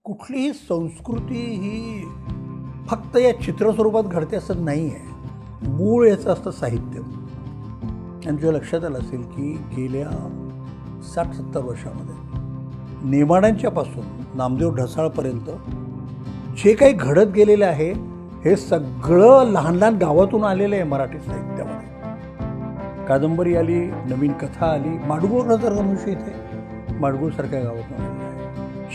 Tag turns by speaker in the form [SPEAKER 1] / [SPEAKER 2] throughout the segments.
[SPEAKER 1] कुठलीही संस्कृती ही फक्त या चित्रस्वरूपात घडते असं नाही आहे. मूळ याचं असतं साहित्य. आणि तुझ्या लक्षात आलं असेल की गेल्या 60-70 वर्षामध्ये नेमाड्यांच्यापासून नामदेव ढसाळपर्यंत जे काही घडत गेलेलं आहे हे सगळं लहान लहान गावातून आलेलं आहे मराठी साहित्यामध्ये. कादंबरी आली, नवीन कथा आली. माडगुळकर मनुष्य इथे माडगुळसारख्या गावातून आलेलं आहे.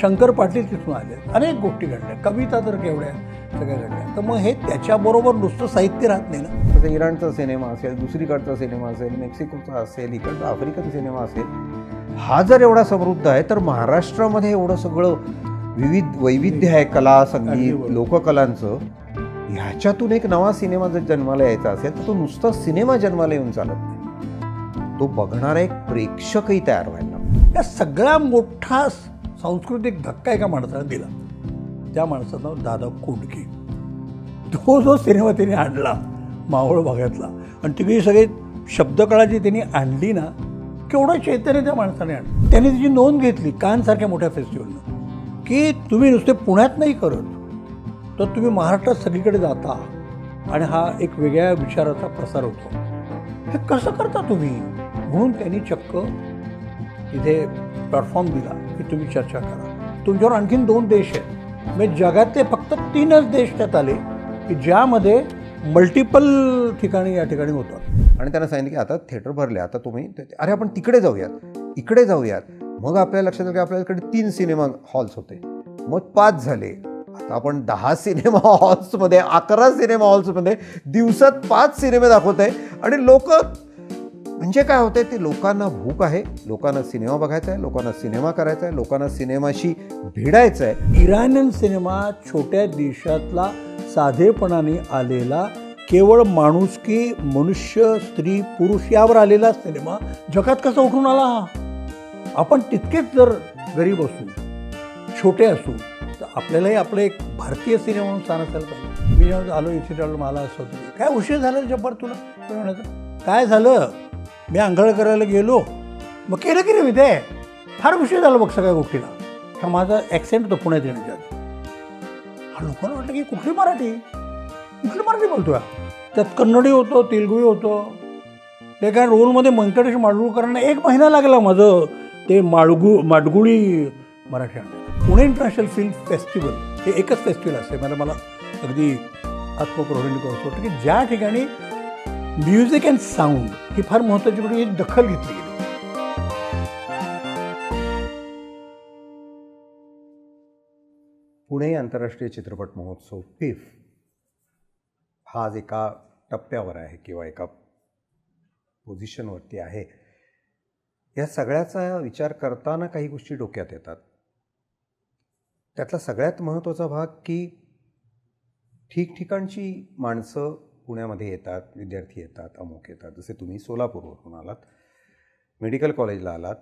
[SPEAKER 1] शंकर पाटील तिथून आले. अनेक गोष्टी घडल्या, कविता तर केवढ्या सगळ्या घडल्या. तर मग हे त्याच्याबरोबर नुसतं साहित्य राहत नाही ना.
[SPEAKER 2] तसं इराणचा सिनेमा असेल, दुसरीकडचा सिनेमा असेल, मेक्सिकोचा असेल, इकडचा आफ्रिकन सिनेमा असेल, हा जर एवढा समृद्ध आहे तर महाराष्ट्रामध्ये एवढं सगळं वैविध्य आहे, कला, संगीत, लोककलांचं. ह्याच्यातून एक नवा सिनेमा जर जन्माला यायचा असेल तर तो नुसता सिनेमा जन्माला येऊन चालत नाही, तो बघणारा एक प्रेक्षकही तयार व्हायला.
[SPEAKER 1] या सगळा मोठा सांस्कृतिक धक्का एका माणसाला दिला. त्या माणसानं दादा कोंडके. तो जो सिनेमा त्यांनी आणला मावळ भागातला, आणि तिकडे सगळे शब्दकळा जी त्यांनी आणली ना, केवढं चैतन्य त्या माणसाने आणलं. त्यांनी त्याची नोंद घेतली कानसारख्या मोठ्या फेस्टिवलनं की तुम्ही नुसते पुण्यात नाही करत तर तुम्ही महाराष्ट्रात सगळीकडे जाता आणि हा एक वेगळ्या विचाराचा प्रसार होतो. हे कसं करता तुम्ही? म्हणून त्यांनी चक्क तिथे प्लॅटफॉर्म दिला की तुम्ही चर्चा करा. तुमच्यावर आणखीन 2 देश आहेत. म्हणजे जगातले फक्त 3च देश त्यात आले की ज्यामध्ये मल्टिपल ठिकाणी या ठिकाणी होतात.
[SPEAKER 2] आणि त्यांना सांगितलं की आता थिएटर भरले, आता तुम्ही अरे आपण तिकडे जाऊयात, इकडे जाऊयात. मग आपल्या लक्षात आलं की आपल्याकडे 3 सिनेमा हॉल्स होते, मग 5 झाले. आता आपण 10 सिनेमा हॉल्समध्ये, 11 सिनेमा हॉल्समध्ये दिवसात 5 सिनेमे दाखवत आहे. आणि लोक म्हणजे काय होतंय, ते लोकांना भूक आहे, लोकांना सिनेमा बघायचा आहे, लोकांना सिनेमा करायचा आहे, लोकांना सिनेमाशी भिडायचं आहे.
[SPEAKER 1] इराणियन सिनेमा छोट्या देशातला साधेपणाने आलेला, केवळ माणुसकी, मनुष्य, स्त्री, पुरुष यावर आलेला सिनेमा जगात कसा उठून आला. आपण तितकेच जर गरीब असू, छोटे असू, तर आपल्यालाही आपलं एक भारतीय सिनेमा म्हणून स्थान असायला पाहिजे. मी जेव्हा आलो इथे आलो, मला असं होतं काय उशीर झाला जब्बार तुला. म्हणायचं काय झालं, मी आंघोळ करायला गेलो, मग केलं की रे मी ते फार उशीर झाला बघ सगळ्या गोष्टीला. हा माझा ॲक्सेंट होतो पुण्यात येण्याच्या आधी. हा लोकांना वाटलं की कुठली मराठी बोलतो या. त्यात कन्नडी होतो, तेलुगू होतो. ते काय रोलमध्ये व्यंकटेश माडगुळकरांना 1 महिना लागला माझं ते माडगुळी मराठी आणलं. पुणे इंटरनॅशनल फिल्म फेस्टिवल हे एकच फेस्टिवल असते. मला अगदी आत्मप्रौढांनी करतो वाटतं की ज्या ठिकाणी म्युझिक अँड साऊंड ही फार महत्त्वाची गोष्ट, एक दखल घेतली गेली.
[SPEAKER 2] पुणे आंतरराष्ट्रीय चित्रपट महोत्सव पिफ हा आज एका टप्प्यावर आहे किंवा एका पोझिशनवरती आहे. या सगळ्याचा विचार करताना काही गोष्टी डोक्यात येतात. त्यातला सगळ्यात महत्त्वाचा भाग की ठिकठिकाणची माणसं पुण्यामध्ये येतात, विद्यार्थी येतात, अमुक येतात. जसे तुम्ही सोलापूरवरून आलात, मेडिकल कॉलेजला आलात,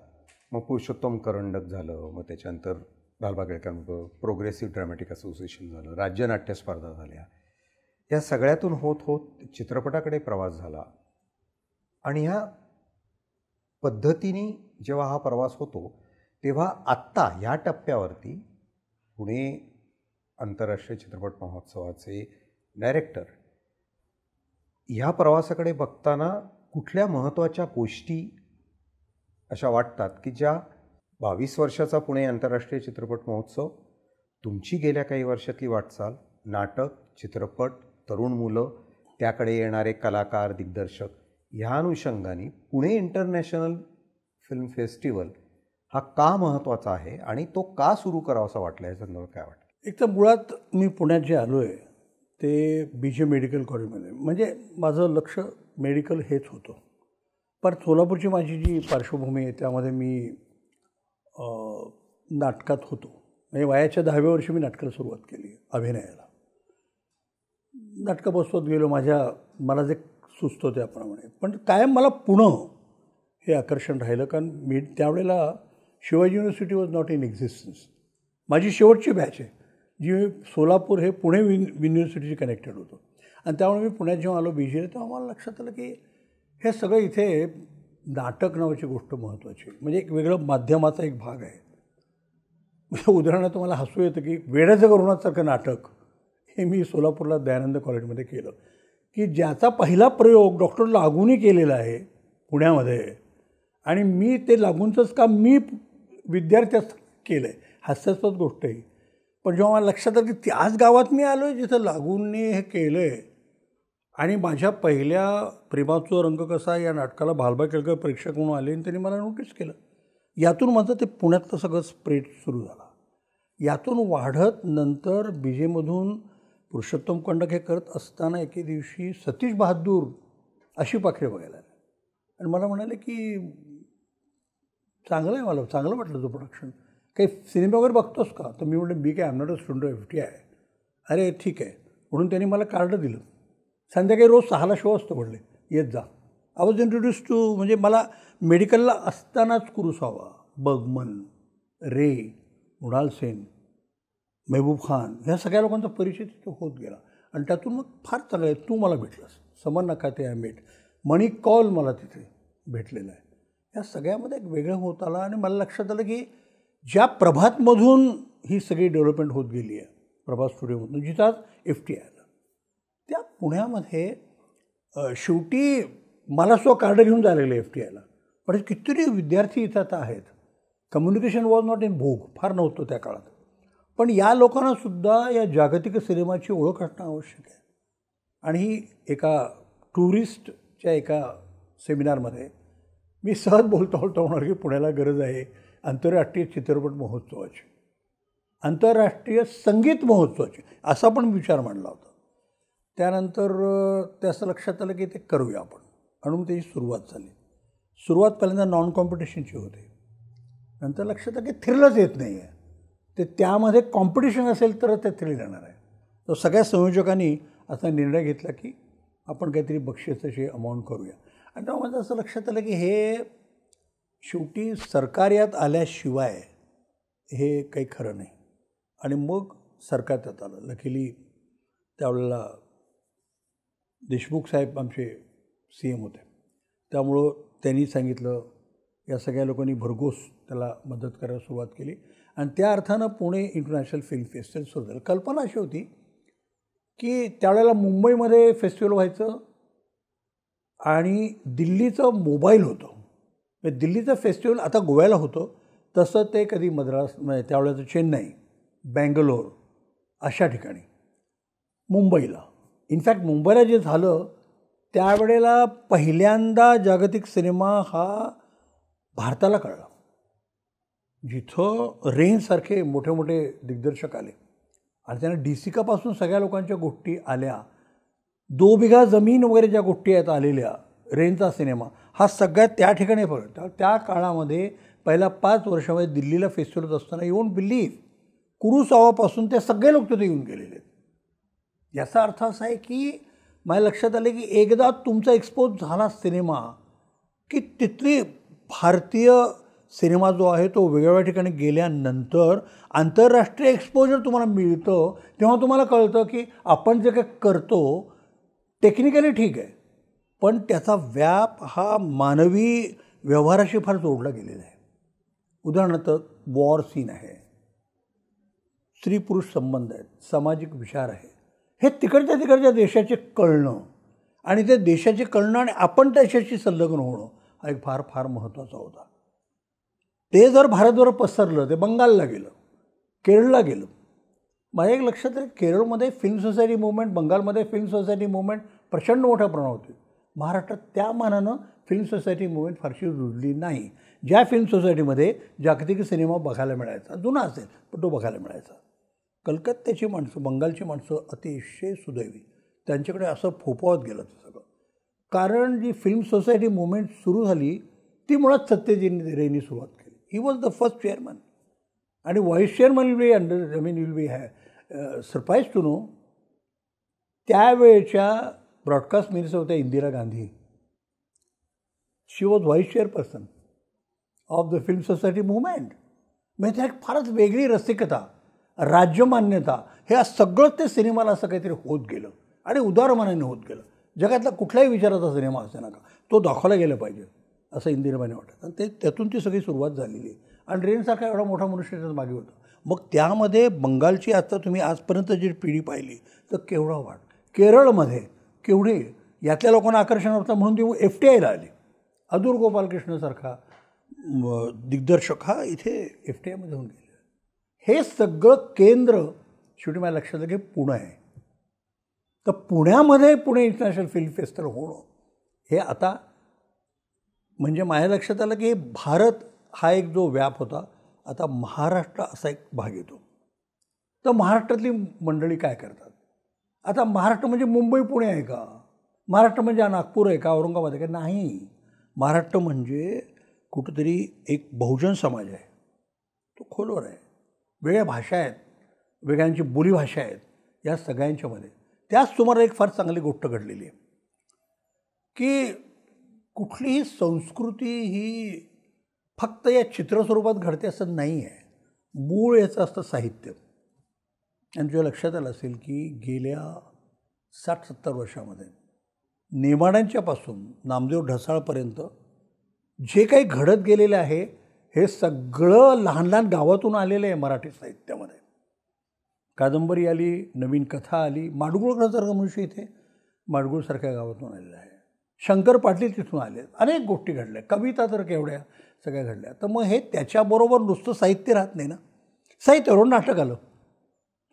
[SPEAKER 2] मग पुरुषोत्तम करंडक झालं, मग त्याच्यानंतर लालबाग टिळकांचं प्रोग्रेसिव्ह ड्रॅमॅटिक असोसिएशन झालं, राज्य नाट्य स्पर्धा झाल्या. या सगळ्यातून होत होत चित्रपटाकडे प्रवास झाला. आणि ह्या पद्धतीने जेव्हा हा प्रवास होतो तेव्हा आत्ता ह्या टप्प्यावरती पुणे आंतरराष्ट्रीय चित्रपट महोत्सवाचे डायरेक्टर ह्या प्रवासाकडे बघताना कुठल्या महत्त्वाच्या गोष्टी अशा वाटतात की ज्या 22 वर्षाचा पुणे आंतरराष्ट्रीय चित्रपट महोत्सव, तुमची गेल्या काही वर्षातली वाटचाल, नाटक, चित्रपट, तरुण मुलं, त्याकडे येणारे कलाकार, दिग्दर्शक, ह्या अनुषंगाने पुणे इंटरनॅशनल फिल्म फेस्टिवल हा का महत्त्वाचा आहे आणि तो का सुरू करावासा वाटला, या संदर्भात काय वाटतं?
[SPEAKER 1] एक तर मुळात मी पुण्यात जे आलो आहे ते BJ मेडिकल कॉलेजमध्ये, म्हणजे माझं लक्ष मेडिकल हेच होतं. पण सोलापूरची माझी जी पार्श्वभूमी आहे त्यामध्ये मी नाटकात होतो. म्हणजे वयाच्या 10व्या वर्षी मी नाटकाला सुरुवात केली, अभिनयाला. नाटकं बसवत गेलो मला जे सुचतो त्याप्रमाणे. पण कायम मला पुणं हे आकर्षण राहिलं, कारण मी त्यावेळेला Shivaji university was not in existence. माझी शेवटची बॅच आहे जी सोलापूर हे पुणे युनिव्हर्सिटीशी कनेक्टेड होतं. आणि त्यामुळे मी पुण्यात जेव्हा आलो BJ तेव्हा मला लक्षात आलं की हे सगळं इथे नाटक नावाची गोष्ट महत्त्वाची, म्हणजे एक वेगळं माध्यमाचा एक भाग आहे. उदाहरणार्थ मला हसू येतं की वेड्याचं करुणासारखं नाटक हे मी सोलापूरला दयानंद कॉलेजमध्ये केलं, की ज्याचा पहिला प्रयोग डॉक्टर लागूनही केलेला आहे पुण्यामध्ये, आणि मी ते लागूनचंच काम मी विद्यार्थ्यास केलं आहे. हास्यास्पद गोष्ट आहे. पण जेव्हा मला लक्षात आलं की त्याच गावात मी आलो आहे जिथं लागूनने हे केलं आहे, आणि माझ्या पहिल्या प्रेमाचा रंग कसा या नाटकाला भालबा केळकर प्रेक्षक म्हणून आले आणि त्यांनी मला नोटीस केलं. यातून माझं ते पुण्यातलं सगळं स्प्रेड सुरू झाला. यातून वाढत नंतर बीजेमधून पुरुषोत्तम कंडक हे करत असताना एके दिवशी सतीश बहादूर अशी पाखरे बघायला आले आणि मला म्हणाले की चांगलं आहे, मला चांगलं वाटलं तो प्रोडक्शन, काही सिनेमा वगैरे बघतोस का? तर मी म्हटलं, बी काय am not a student of FTI. अरे ठीक आहे म्हणून त्यांनी मला कार्ड दिलं. संध्याकाळी रोज 6ला शो असतो म्हटले, येत जा. आय वॉज इंट्रोड्यूस टू, म्हणजे मला मेडिकलला असतानाच कुरुसावा, बर्गमन, रे, मृणाल सेन, महबूब खान ह्या सगळ्या लोकांचा परिचय तिथं होत गेला. आणि त्यातून मग फार चांगलं आहे, तू मला भेटलास, समन नकाते आय मेट, मणी कौल मला तिथे भेटलेला आहे. या सगळ्यामध्ये एक वेगळं होत आला आणि मला लक्षात आलं की ज्या प्रभातमधून ही सगळी डेव्हलपमेंट होत गेली आहे, प्रभात स्टुडिओमधून जिथं आज FTI आलं, त्या पुण्यामध्ये शेवटी मला सुद्धा कार्ड घेऊन जायला लागले FTIला. पण कितीतरी विद्यार्थी इथं आता आहेत. कम्युनिकेशन वॉज नॉट इन भोग, फार नव्हतं त्या काळात. पण या लोकांनासुद्धा या जागतिक सिनेमाची ओळख असणं आवश्यक आहे. आणि ही एका टुरिस्टच्या एका सेमिनारमध्ये मी सहज बोलता होणार की पुण्याला गरज आहे आंतरराष्ट्रीय चित्रपट महोत्सवाची, आंतरराष्ट्रीय संगीत महोत्सवाची, असा पण विचार मांडला होता. त्यानंतर ते असं लक्षात आलं की ते करूया आपण, म्हणून त्याची सुरुवात झाली. सुरुवात पहिल्यांदा नॉन कॉम्पिटिशनची होते. नंतर लक्षात आलं की थ्रिलच येत नाही आहे, ते त्यामध्ये कॉम्पिटिशन असेल तर ते थ्रिल येणार आहे. तर सगळ्या संयोजकांनी असा निर्णय घेतला की आपण काहीतरी बक्षिसाची अमाऊंट करूया. आणि तेव्हा माझं असं लक्षात आलं की हे शेवटी सरकार यात आल्याशिवाय हे काही खरं नाही. आणि मग सरकार त्यात आलं. लकीली त्यावेळेला देशमुख साहेब आमचे CM होते, त्यामुळं त्यांनी सांगितलं, या सगळ्या लोकांनी भरघोस त्याला मदत करायला सुरुवात केली. आणि त्या अर्थानं पुणे इंटरनॅशनल फिल्म फेस्टिवल सुरू झालं. कल्पना अशी होती की त्यावेळेला मुंबईमध्ये फेस्टिवल व्हायचं आणि दिल्लीचं मोबाईल होतं. दिल्लीचं फेस्टिवल आता गोव्याला होतं तसं ते कधी मद्रास, म्हणजे त्यावेळेचं चेन्नई, बँगलोर अशा ठिकाणी, मुंबईला. इनफॅक्ट मुंबईला जे झालं त्यावेळेला पहिल्यांदा जागतिक सिनेमा हा भारताला कळला, जिथं रेंजसारखे मोठे मोठे दिग्दर्शक आले आणि त्यांना DCकापासून सगळ्या लोकांच्या गोष्टी आल्या. 2 बिघा जमीन वगैरे ज्या गोष्टी आहेत आलेल्या, रेंजचा सिनेमा हा सगळ्यात त्या ठिकाणी फक्त. त्या काळामध्ये पहिल्या 5 वर्षामध्ये दिल्लीला फेस्टिवल असताना यू वोंट बिलीव्ह कुरुसावापासून ते सगळे लोक तिथे येऊन गेलेले. याचा अर्थ असा आहे की माझ्या लक्षात आले की एकदा तुमचा एक्सपोज झाला सिनेमा की तिथली भारतीय सिनेमा जो आहे तो वेगवेगळ्या ठिकाणी गेल्यानंतर आंतरराष्ट्रीय एक्सपोजर तुम्हाला मिळतं. तेव्हा तुम्हाला कळतं की आपण जे काही करतो टेक्निकली ठीक आहे, पण त्याचा व्याप हा मानवी व्यवहाराशी फार जोडला गेलेला आहे. उदाहरणार्थ वॉर सीन आहे, स्त्री पुरुष संबंध आहेत, सामाजिक विचार आहे, हे तिकडच्या देशाचे कळणं आणि ते देशाचे कळणं आणि आपण देशाशी संलग्न होणं हा एक फार फार महत्त्वाचा होता. ते जर भारतभर पसरलं, ते बंगालला गेलं, केरळला गेलं. माझ्या एक लक्षात आहे, केरळमध्ये फिल्म सोसायटी मुवमेंट, बंगालमध्ये फिल्म सोसायटी मुवमेंट प्रचंड मोठ्या प्रमाणात होती. महाराष्ट्रात त्या मानानं फिल्म सोसायटी मुवमेंट फारशी रुजली नाही. ज्या फिल्म सोसायटीमध्ये जागतिक सिनेमा बघायला मिळायचा, जुना असेल पण तो बघायला मिळायचा. कलकत्त्याची माणसं, बंगालची माणसं अतिशय सुदैवी, त्यांच्याकडे असं फोफावत गेलं ते सगळं. कारण जी फिल्म सोसायटी मुवमेंट सुरू झाली ती मुळात सत्यजित रेंनी सुरुवात केली. He was the first chairman. आणि vice chairman will be surprise to know, त्यावेळेच्या ब्रॉडकास्ट मिनिस्टर होत्या Indira Gandhi. She was vice chairperson of the film society movement. म्हणजे त्या फारच वेगळी रसिकता, राज्यमान्यता, हे सगळं ते सिनेमाला असं काहीतरी होत गेलं आणि उदारमनाने होत गेलं. जगातला कुठल्याही विचाराचा सिनेमा असे नका, तो दाखवला गेला पाहिजे असं इंदिराबाईंनी वाटतं. आणि त्यातून ती सगळी सुरुवात झालेली आहे. आणि रेंजसारखा एवढा मोठा मनुष्य त्याच्या मागे होता. मग त्यामध्ये बंगालची आता तुम्ही आजपर्यंत जी पिढी पाहिली तर केवढा वाढ, केरळमध्ये केवढे, यातल्या लोकांना आकर्षण होतं म्हणून ती FTIला आली. अदूर गोपालकृष्णसारखा दिग्दर्शक हा इथे FTIमध्ये होऊन गेले. हे सगळं केंद्र शेवटी माझ्या लक्षात आलं की पुणे आहे. तर पुण्यामध्ये पुणे इंटरनॅशनल फिल्म फेस्टिवल होणं हे आता म्हणजे माझ्या लक्षात आलं की भारत हा एक जो व्याप होता, आता महाराष्ट्र असा एक भाग येतो. तर महाराष्ट्रातली मंडळी काय करतात? आता महाराष्ट्र म्हणजे मुंबई पुणे आहे का? महाराष्ट्र म्हणजे नागपूर आहे का, औरंगाबाद आहे का? नाही. महाराष्ट्र म्हणजे कुठंतरी एक बहुजन समाज आहे, तो खोलवर आहे. वेगळ्या भाषा आहेत, वेगळ्यांची बोलीभाषा आहेत, या सगळ्यांच्यामध्ये. त्याच तुम्हाला एक फार चांगली गोष्ट घडलेली आहे की कुठलीही संस्कृती ही फक्त या चित्रस्वरूपात घडते असं नाही आहे. मूळ याचं असतं साहित्य. आणि तुझ्या लक्षात आलं असेल की गेल्या 60-70 वर्षामध्ये नेमाड्यांच्यापासून नामदेव ढसाळपर्यंत जे काही घडत गेलेलं आहे हे सगळं लहान लहान गावातून आलेलं आहे मराठी साहित्यामध्ये. कादंबरी आली, नवीन कथा आली, माडगुळकरांसारखा मनुष्य इथे माडगुळसारख्या गावातून आलेला आहे. शंकर पाटील तिथून आले. अनेक गोष्टी घडल्या, कविता तर केवढ्या सगळ्या घडल्या. तर मग हे त्याच्याबरोबर नुसतं साहित्य राहत नाही ना. साहित्यावरून नाटक आलं,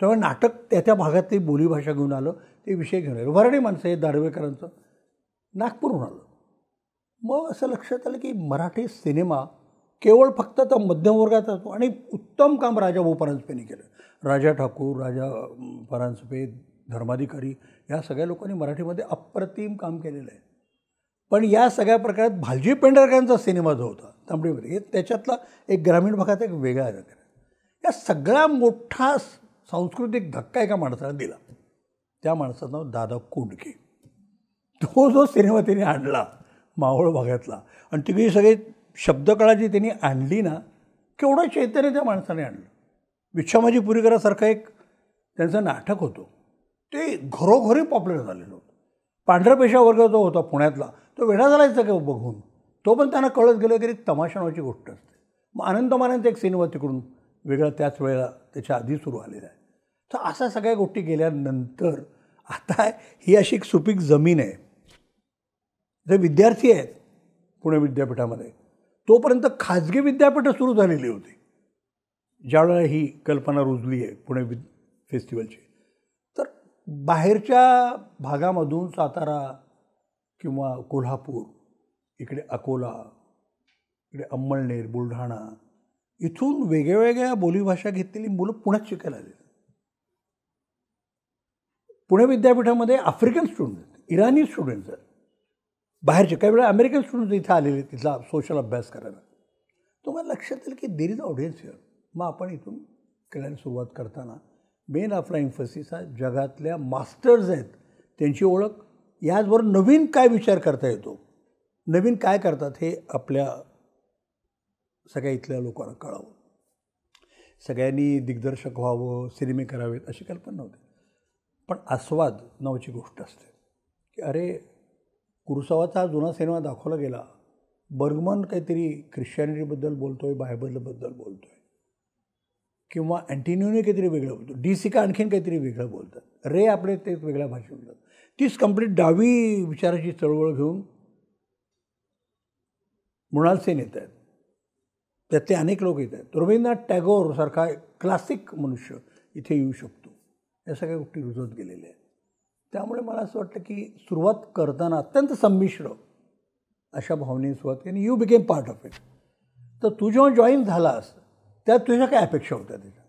[SPEAKER 1] तेव्हा नाटक त्या भागातली बोलीभाषा घेऊन आलं, ते विषय घेऊन आलं. वराडी माणसं हे दार्वेकरांचं नागपूरहून आलं. मग असं लक्षात आलं की मराठी सिनेमा केवळ फक्त तर मध्यमवर्गात असतो. आणि उत्तम काम राजा भाऊ परांजपेंनी केलं. राजा ठाकूर, राजा परांजपे, धर्माधिकारी या सगळ्या लोकांनी मराठीमध्ये अप्रतिम काम केलेलं आहे. पण या सगळ्या प्रकारात भालजी पेंढारकरांचा सिनेमा जो होता तांबडीमध्ये, हे त्याच्यातला एक ग्रामीण भागात एक वेगळा आहे. या सगळा मोठा सांस्कृतिक धक्का एका माणसाला दिला. त्या माणसाचं नाव दादा कोंडके. तो जो सिनेमा त्यांनी आणला मावळ भागातला, आणि तिकडे सगळे शब्दकळा जी त्यांनी आणली ना, केवढं चैतन्य त्या माणसाने आणलं. विच्छामाजी पुरीकरासारखं एक त्यांचं नाटक होतं, ते घरोघरी पॉप्युलर झालेलं होतं. पांढऱ्या पेशा वर्ग जो होता पुण्यातला, तो वेडा झालायचा का बघून. तो पण त्यांना कळत गेलं की तमाशा नावाची गोष्ट असते. मग अनंत मानांचा एक सिनेमा तिकडून वेगळा त्याच वेळेला त्याच्या आधी सुरू आलेला आहे. तर अशा सगळ्या गोष्टी गेल्यानंतर आता ही अशी एक सुपीक जमीन आहे. जे विद्यार्थी आहेत पुणे विद्यापीठामध्ये, तोपर्यंत खाजगी विद्यापीठं सुरू झालेली होती ज्यावेळेला ही कल्पना रुजली आहे पुणे फेस्टिवलची. तर बाहेरच्या भागामधून सातारा किंवा कोल्हापूर, इकडे अकोला, इकडे अंमळनेर, बुलढाणा, इथून वेगळ्या बोलीभाषा घेतलेली मुलं पुण्यात शिकायला आली. पुणे विद्यापीठामध्ये आफ्रिकन स्टुडंट आहेत, इराणी स्टुडंट्स आहेत, बाहेरचे काही वेळा अमेरिकन स्टुडंट्स इथं आलेले तिथला सोशल अभ्यास करायला. तुम्हाला लक्षात येईल की देर इज ऑडियन्स हिअर. मग आपण इथून करायला सुरुवात करताना मेन आपला एम्फसिस हा जगातल्या मास्टर्स आहेत त्यांची ओळख, याचबरोबर नवीन काय विचार करता येतो, नवीन काय करतात हे आपल्या सगळ्या इथल्या लोकांना कळावं. सगळ्यांनी दिग्दर्शक व्हावं, सिनेमे करावेत अशी कल्पना नव्हती. पण आस्वाद नावाची गोष्ट असते की अरे कुरुसावाचा हा जुना सिनेमा दाखवला गेला, बर्गमन काहीतरी ख्रिश्चॅनिटीबद्दल बोलतो आहे, बायबलबद्दल बोलतो आहे, किंवा अँटिनिओने काहीतरी वेगळं बोलतो, DCका आणखीन काहीतरी वेगळं बोलतात, रे आपले ते वेगळ्या भाषेत बोलतात. तीच कंप्लीट डावी विचाराची चळवळ घेऊन मृणाल सेन येत आहेत, त्यातले अनेक लोक येत आहेत. रवींद्रनाथ टॅगोरसारखा क्लासिक मनुष्य इथे येऊ शकतो. या सगळ्या गोष्टी रुजत गेलेल्या आहेत. त्यामुळे मला असं वाटतं की सुरुवात करताना अत्यंत संमिश्र अशा भावनेने सुरुवात केली. You became part of it. तर तू जेव्हा जॉईन झालास त्यात तुझ्या काय अपेक्षा होत्या त्याच्या?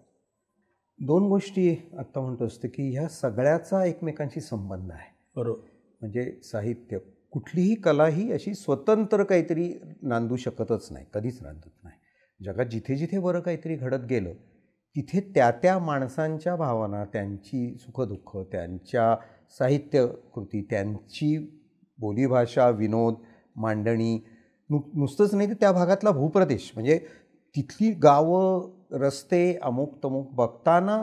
[SPEAKER 2] दोन गोष्टी आत्ता म्हणतो असते की ह्या सगळ्याचा एकमेकांशी संबंध आहे.
[SPEAKER 1] बरोबर.
[SPEAKER 2] म्हणजे साहित्य, कुठलीही कला ही अशी स्वतंत्र काहीतरी नांदू शकतच नाही, कधीच नांदत नाही. जगात जिथे जिथे बरं काहीतरी घडत गेलं तिथे त्या त्या माणसांच्या भावना, त्यांची सुखदुःख, त्यांच्या साहित्यकृती, त्यांची बोलीभाषा, विनोद, मांडणी, नुसतंच नाही तर त्या भागातला भूप्रदेश, म्हणजे तिथली गावं, रस्ते, अमुक तमुक बघताना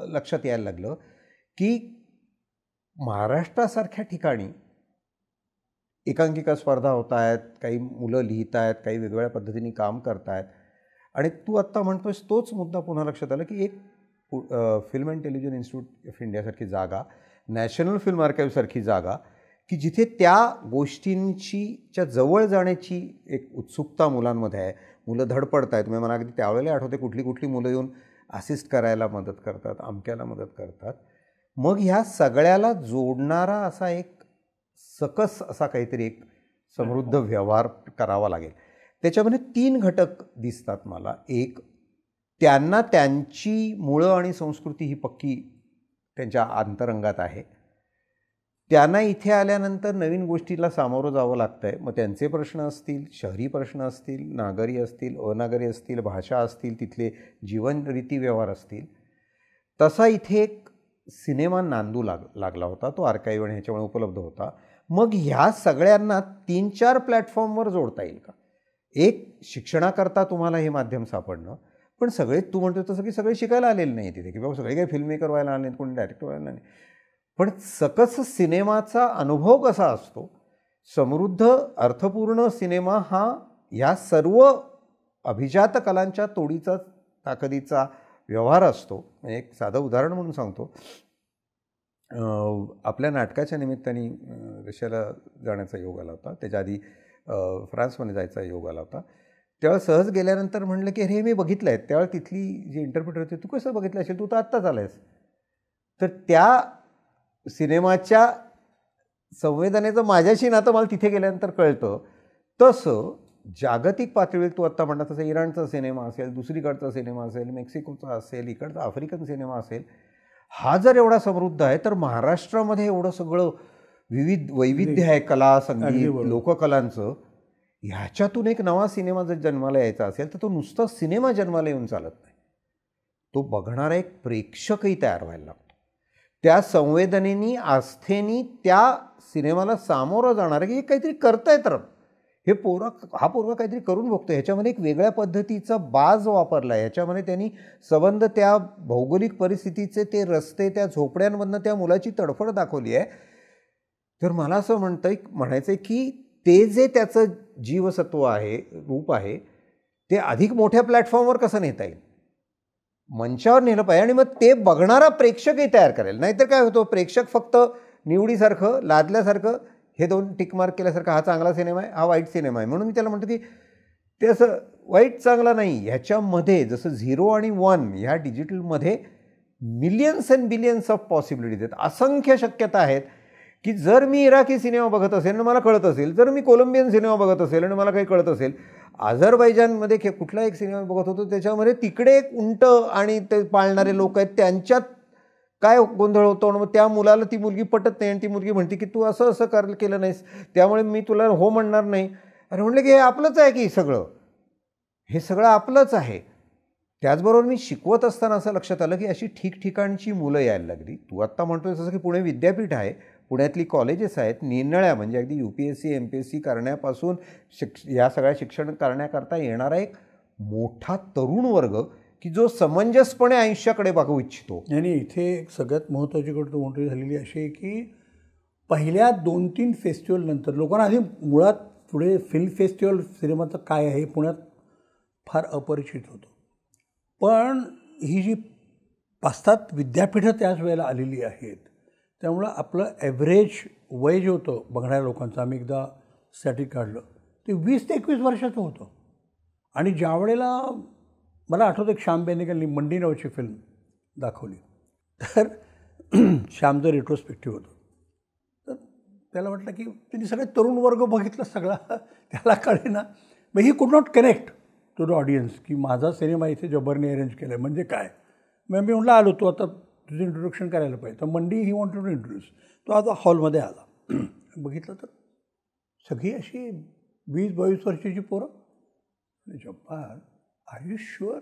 [SPEAKER 2] लक्षात यायला लागलं की महाराष्ट्रासारख्या ठिकाणी एकांकिका स्पर्धा होत आहेत, काही मुलं लिहित आहेत, काही वेगवेगळ्या पद्धतीने काम करत आहेत, आणि तू आत्ता म्हणतोयस तोच मुद्दा पुन्हा लक्षात आला की एक film and television institute of इंडियासारखी जागा, नॅशनल फिल्म आर्काईव्हसारखी जागा, की जिथे त्या गोष्टींच्या जवळ जाण्याची एक उत्सुकता मुलांमध्ये आहे. मुलं धडपडत आहेत. तुम्ही मला अगदी त्यावेळेला आठवते कुठली कुठली मुलं येऊन असिस्ट करायला मदत करतात, अमक्याला मदत करतात. मग ह्या सगळ्याला जोडणारा असा एक सकस असा काहीतरी एक समृद्ध व्यवहार करावा लागेल. त्याच्यामध्ये 3 घटक दिसतात मला. एक, त्यांना त्यांची मुळं आणि संस्कृती ही पक्की त्यांच्या अंतरंगात आहे. त्यांना इथे आल्यानंतर नवीन गोष्टीला सामोरं जावं लागतं आहे. मग त्यांचे प्रश्न असतील, शहरी प्रश्न असतील, नागरी असतील, अनागरी असतील, भाषा असतील, तिथले जीवन रीती व्यवहार असतील. तसा इथे एक सिनेमा नांदू लागला होता. तो आर्काईव्ह आणि ह्याच्यामुळे उपलब्ध होता. मग ह्या सगळ्यांना 3-4 प्लॅटफॉर्मवर जोडता येईल का? एक, शिक्षणाकरता तुम्हाला हे माध्यम सापडणं. पण सगळे तू म्हणतो तसं की सगळे शिकायला आलेले नाही तिथे, की बाबा सगळे काही फिल्म मेकर व्हायला आले नाहीत, कोणी डायरेक्टर व्हायला नाही. पण सकस सिनेमाचा अनुभव कसा असतो, समृद्ध अर्थपूर्ण सिनेमा हा ह्या सर्व अभिजात कलांच्या तोडीचा ताकदीचा व्यवहार असतो. एक साधं उदाहरण म्हणून सांगतो. आपल्या नाटकाच्या निमित्ताने रशियाला जाण्याचा योग आला होता. त्याच्या आधी फ्रान्समध्ये जायचा योग आला होता. त्यावेळेस सहज गेल्यानंतर म्हणलं की अरे मी बघितलं आहे. त्यावेळेस तिथली जी इंटरप्रिटर होती, तू कसं बघितलं असेल, तू तर आत्ताच आला आहेस. तर त्या सिनेमाच्या संवेदनेचं माझ्याशी नातं मला तिथे गेल्यानंतर कळतं. तसं जागतिक पातळीवर तू आत्ता म्हणता तसं इराणचा सिनेमा असेल, दुसरीकडचा सिनेमा असेल, मेक्सिकोचा असेल, इकडचा आफ्रिकन सिनेमा असेल, हा जर एवढा समृद्ध आहे तर महाराष्ट्रामध्ये एवढं सगळं वैविध्य आहे, कला, संगीत, लोककलांचं. ह्याच्यातून एक नवा सिनेमा जर जन्माला यायचा असेल तर तो नुसता सिनेमा जन्माला येऊन चालत नाही. तो बघणारा एक प्रेक्षकही तयार व्हायला लागतो. त्या संवेदनेनी, आस्थेनी त्या सिनेमाला सामोरं जाणार की काहीतरी करता येतं. हा पोरगा काहीतरी करून बघतो. ह्याच्यामध्ये एक वेगळ्या पद्धतीचा बाज वापरला आहे. ह्याच्यामध्ये त्यांनी संबंध त्या भौगोलिक परिस्थितीचे, ते रस्ते, त्या झोपड्यांमधनं त्या मुलाची तडफड दाखवली आहे. तर मला असं म्हणायचं आहे की ते जे त्याचं जीवसत्व आहे, रूप आहे, ते अधिक मोठ्या प्लॅटफॉर्मवर कसं नेता येईल, मंचावर नेलं पाहिजे. आणि मग ते बघणारा प्रेक्षकही तयार करेल. नाहीतर काय होतं, प्रेक्षक फक्त निवडीसारखं, लादल्यासारखं, हे 2 टिकमार्क केल्यासारखं, हा चांगला सिनेमा आहे, हा वाईट सिनेमा आहे. म्हणून मी त्याला म्हणतो की ते असं वाईट चांगला नाही. ह्याच्यामध्ये जसं 0 आणि 1 ह्या डिजिटलमध्ये millions and billions of possibilities आहेत. असंख्य शक्यता आहेत की जर मी इराकी सिनेमा बघत असेल आणि मला कळत असेल, जर मी कोलंबियन सिनेमा बघत असेल आणि मला काही कळत असेल, अझरबैजानमध्ये कुठला एक सिनेमा बघत होतो त्याच्यामध्ये तिकडे एक उंट आणि ते पाळणारे लोक आहेत, त्यांच्यात काय गोंधळ होतो. आणि मग त्या मुलाला ती मुलगी पटत नाही आणि ती मुलगी म्हणते की तू असं असं केलं नाहीस, त्यामुळे मी तुला हो म्हणणार नाही. अरे म्हणलं की हे आपलंच आहे की सगळं, हे सगळं आपलंच आहे. त्याचबरोबर मी शिकवत असताना असं लक्षात आलं की अशी ठिकठिकाणची मुलं यायला लागली. तू आत्ता म्हणतोय तसं की पुणे विद्यापीठ आहे, पुण्यातली कॉलेजेस आहेत, निरनिळ्या म्हणजे अगदी UPSC MPSC करण्यापासून या सगळ्या शिक्षण करण्याकरता येणारा एक मोठा तरुण वर्ग की जो समंजसपणे आयुष्याकडे बघू इच्छितो.
[SPEAKER 1] आणि इथे एक सगळ्यात महत्त्वाची गोष्ट मोठी झालेली अशी आहे की पहिल्या 2-3 फेस्टिवलनंतर लोकांना आधी मुळात पुढे फिल्म फेस्टिवल सिनेमाचं काय आहे पुण्यात फार अपरिचित होतं. पण ही जी 5-7 विद्यापीठं त्याच वेळेला आलेली आहेत, त्यामुळं आपलं ॲव्हरेज वय जे होतं बघणाऱ्या लोकांचं, आम्ही एकदा स्टॅटिक काढलं, ते 20 ते 21 वर्षाचं होतं. आणि ज्या वेळेला मला आठवतं एक श्याम बेनेगलनी मंडी नावाची फिल्म दाखवली, तर श्यामचं रिट्रोस्पेक्टिव्ह होतं. तर त्याला वाटलं की त्यांनी सगळे तरुण वर्ग बघितलं सगळा, त्याला कळेना. मग he could not connect to the audience की माझा सिनेमा इथे जबरने अरेंज केला आहे म्हणजे काय. मग मी म्हटलं आलो, तू आता तुझं इंट्रोडक्शन करायला पाहिजे. तर मंडी ही वॉन्टेड टू इंट्रोड्यूस. तो आता हॉलमध्ये आला, बघितलं तर सगळी अशी 20-22 वर्षाची पोरं. Jabbar, are you sure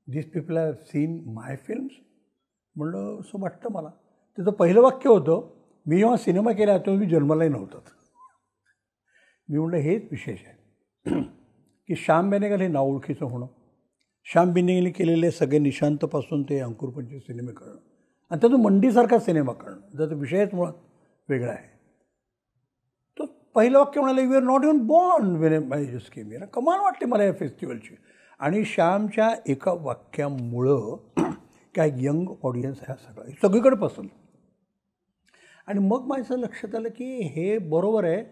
[SPEAKER 1] this people have seen my films? म्हणलं असं वाटतं मला. त्याचं पहिलं वाक्य होतं, मी जेव्हा सिनेमा केला तेव्हा मी जन्मालाही नव्हतं. मी म्हणलं हेच विशेष आहे की श्याम बेनेगल हे नाव ओळखीचं होणं, श्याम बेनेगलने केलेले सगळे निशांतपासून ते अंकुरपंची सिनेमे करणं आणि त्यातून मंडीसारखा सिनेमा करणं, त्याचा विषयच मुळात वेगळा आहे. तो पहिलं वाक्य म्हणाले, you are not even born when I just came here. कमाल वाटते मला या फेस्टिवलची. आणि श्यामच्या एका वाक्यामुळं काय यंग ऑडियन्स ह्या सगळीकडे पसरलं. आणि मग माझं लक्षात आलं की हे बरोबर आहे,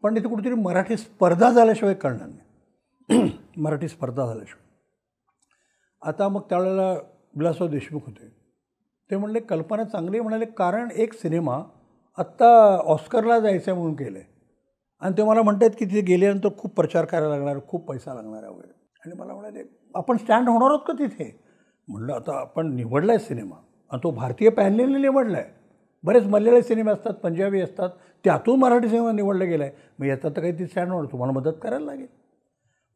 [SPEAKER 1] पण इथे कुठेतरी मराठी स्पर्धा झाल्याशिवाय कळणार नाही. मराठी स्पर्धा झाल्याशिवाय. आता मग त्यावेळेला विलासराव देशमुख होते. ते म्हणले कल्पना चांगली म्हणाले, कारण एक सिनेमा आत्ता ऑस्करला जायचं आहे म्हणून केलं आहे आणि ते मला म्हणतात की तिथे गेल्यानंतर खूप प्रचार करायला लागणार, खूप पैसा लागणार आहे वगैरे. आणि मला म्हणाले आपण स्टँड होणार आहोत का तिथे? म्हणलं आता आपण निवडला आहे सिनेमा आणि तो भारतीय पॅनलने निवडला आहे. बरेच मल्याळी सिनेमे असतात, पंजाबी असतात, त्यातून मराठी सिनेमा निवडला गेला आहे. मग याचा तर काही ती स्टँड होणार, तुम्हाला मदत करायला लागेल.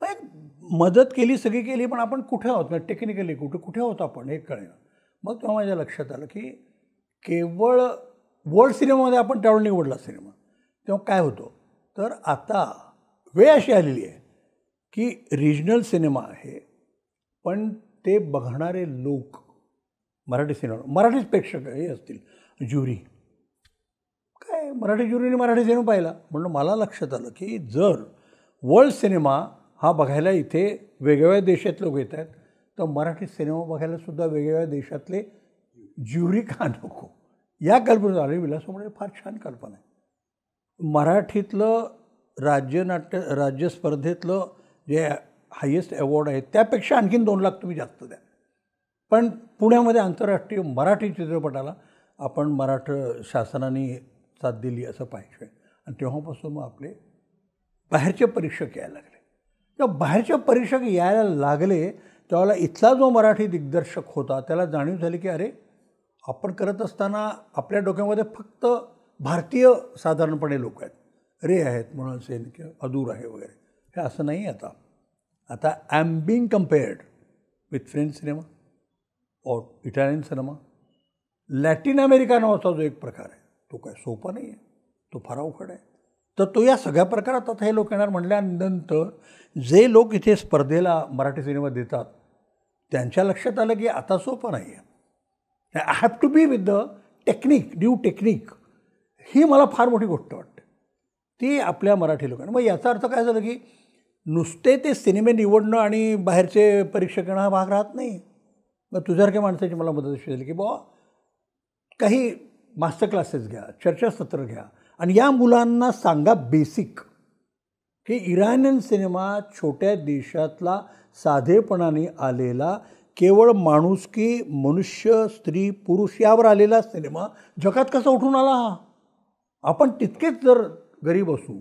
[SPEAKER 1] मग एक मदत केली, सगळी केली, पण आपण कुठे आहोत म्हणजे टेक्निकली कुठे आहोत आपण हे कळलं. मग तेव्हा माझ्या लक्षात आलं की केवळ वर्ल्ड सिनेमामध्ये आपण त्यावेळेला निवडला सिनेमा. तेव्हा काय होतं तर आता वेळ अशी आलेली आहे की रिजनल सिनेमा आहे, पण ते बघणारे लोक मराठी सिनेमा, मराठीच प्रेक्षक हे असतील, ज्युरी काय मराठी ज्युरीने मराठी सिनेमा पाहिला. म्हणून मला लक्षात आलं की जर वर्ल्ड सिनेमा हा बघायला इथे वेगवेगळ्या देशातले लोक येत आहेत, तर मराठी सिनेमा बघायलासुद्धा वेगवेगळ्या देशातले ज्युरी का नको, या कल्पनेत आली. विलासराव फार छान कल्पना आहे. मराठीतलं राज्य स्पर्धेतलं जे हायेस्ट अवॉर्ड आहे त्यापेक्षा आणखीन 2 लाख तुम्ही जास्त द्या, पण पुण्यामध्ये आंतरराष्ट्रीय मराठी चित्रपटाला आपण शासनाने साथ दिली असं पाहिजे. आणि तेव्हापासून मग आपले बाहेरचे परीक्षक यायला लागले. तेव्हा बाहेरचे परीक्षक यायला लागले त्यावेळेला इथला जो मराठी दिग्दर्शक होता त्याला जाणीव झाली की अरे आपण करत असताना आपल्या डोक्यामध्ये फक्त भारतीय साधारणपणे लोक आहेत, रे आहेत, मृणाल सेन किंवा अदूर आहे वगैरे, हे असं नाही. आता I am being compared with French cinema और इटालियन सिनेमा. लॅटिन अमेरिका नावाचा जो एक प्रकार आहे तो काय सोपा नाही आहे, तो फार अवघड आहे. तर तो या सगळ्या प्रकारात आता हे लोक येणार म्हटल्यानंतर जे लोक इथे स्पर्धेला मराठी सिनेमा देतात त्यांच्या लक्षात आलं की आता सोपं नाही आहे. I have to be with the technique, new technique. ही मला फार मोठी गोष्ट वाटते ती आपल्या मराठी लोकांना. मग याचा अर्थ काय झालं की नुसते ते सिनेमे निवडणं आणि बाहेरचे परीक्षक येणं हा भाग राहत नाही. मग तुझ्यासारख्या माणसाची मला मदत अशी झाली की बुवा काही मास्टर क्लासेस घ्या, चर्चासत्र घ्या आणि या मुलांना सांगा बेसिक की इराणियन सिनेमा छोट्या देशातला साधेपणाने आलेला, केवळ माणुसकी, मनुष्य, स्त्री, पुरुष यावर आलेला सिनेमा जगात कसा उठून आला हा. आपण तितकेच जर गरीब असू,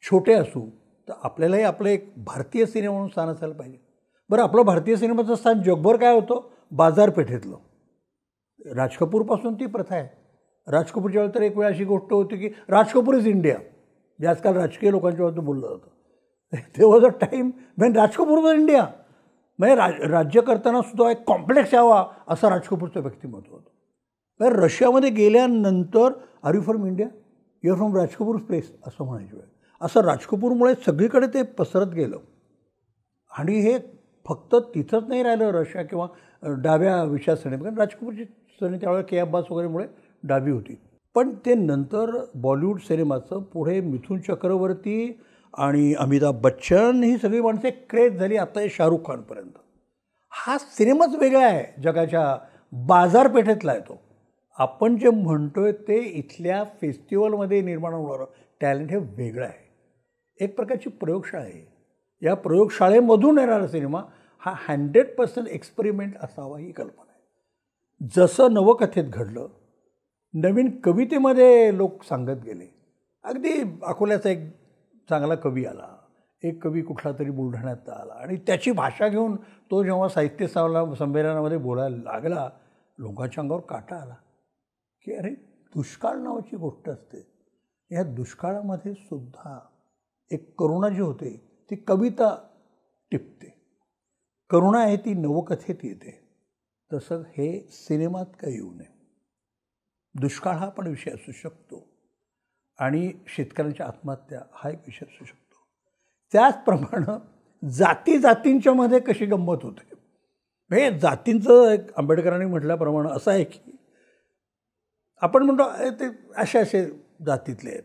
[SPEAKER 1] छोटे असू, तर आपल्यालाही आपलं एक भारतीय सिनेमा म्हणून स्थान असायला पाहिजे. बरं, आपलं भारतीय सिनेमाचं स्थान जगभर काय होतं? बाजारपेठेतलं. राज कपूरपासून ती प्रथा आहे. राज कपूरच्या वेळेला तर एक वेळ अशी गोष्ट होती की राज कपूर इज इंडिया, जे आजकाल राजकीय लोकांच्या बाबतीत बोललं जातं. ते was a time Wien Raj Kapoor was India. म्हणजे राज्य करताना सुद्धा एक कॉम्प्लेक्स यावा असं राज कपूरचं व्यक्तिमत्व होतं. तर रशियामध्ये गेल्यानंतर are you from India, you are from Raj Kapoor place असं म्हणायची वेळ. असं राज कपूरमुळे सगळीकडे ते पसरत गेलं. आणि हे फक्त तिथंच नाही राहिलं रशिया किंवा डाव्या विचारसरणी, कारण राज कपूरची सरणी त्यावेळेला के अब्बास वगैरेमुळे डावी होती. पण ते नंतर बॉलिवूड सिनेमाचं पुढे मिथुन चक्रवर्ती आणि अमिताभ बच्चन ही सगळी माणसं क्रेज झाली. आता हे शाहरुख खानपर्यंत. हा सिनेमाच वेगळा आहे, जगाच्या बाजारपेठेतला आहे तो. आपण जे म्हणतोय ते इथल्या फेस्टिवलमध्ये निर्माण होणारं टॅलेंट हे वेगळं आहे. एक प्रकारची प्रयोगशाळा आहे. या प्रयोगशाळेमधून येणारा सिनेमा हा 100% एक्सपेरिमेंट असावा ही कल्पना आहे. जसं नवकथेत घडलं, नवीन कवितेमध्ये लोक सांगत गेले. अगदी अकोल्याचा एक चांगला कवी आला, एक कवी कुठला तरी बुलढाण्यात आला आणि त्याची भाषा घेऊन तो जेव्हा साहित्य संमेलनामध्ये बोलायला लागला, लोकांच्या अंगावर काटा आला की अरे दुष्काळ नावाची गोष्ट असते, या दुष्काळामध्ये सुद्धा एक करुणा जी होते ती कविता टिपते. करुणा आहे ती नवकथेत येते. तसं हे सिनेमात काही येऊ नये. दुष्काळ हा पण विषय असू शकतो आणि शेतकऱ्यांच्या आत्महत्या हा एक विषय असू शकतो. त्याचप्रमाणे जातींच्या मध्ये कशी गंमत होते. हे जातींचं एक आंबेडकरांनी म्हटल्याप्रमाणे असं आहे की आपण म्हणतो ते असे जातीतले आहेत,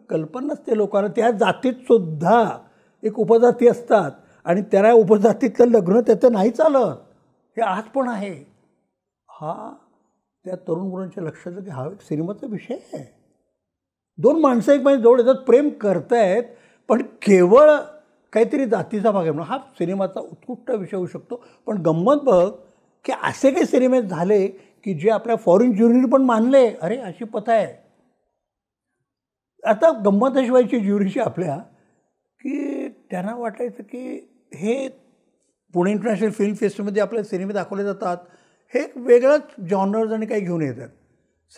[SPEAKER 1] कल्पना नसते लोकांना त्या जातीत सुद्धा एक उपजाती असतात आणि त्याला उपजातीतलं लग्न त्याचं नाही चालत, हे आज पण आहे. हा त्या तरुण मुलांच्या लक्षात की हा एक सिनेमाचा विषय आहे. दोन माणसं एकमेकांच्या जवळ येतात, प्रेम करतायत, पण केवळ काहीतरी जातीचा भाग आहे म्हणून हा सिनेमाचा उत्कृष्ट विषय होऊ शकतो. पण गंमत बघ की असे काही सिनेमे झाले की जे आपल्या फॉरेन ज्युरीने पण मानले, अरे अशी प्रथा आहे. आता गंमत अशी व्हायची ज्युरीची आपल्या की त्यांना वाटायचं की हे पुणे इंटरनॅशनल फिल्म फेस्टिवलमध्ये आपले सिनेमे दाखवले जातात, हे एक वेगळंच जॉनर्स आणि काही घेऊन येतात.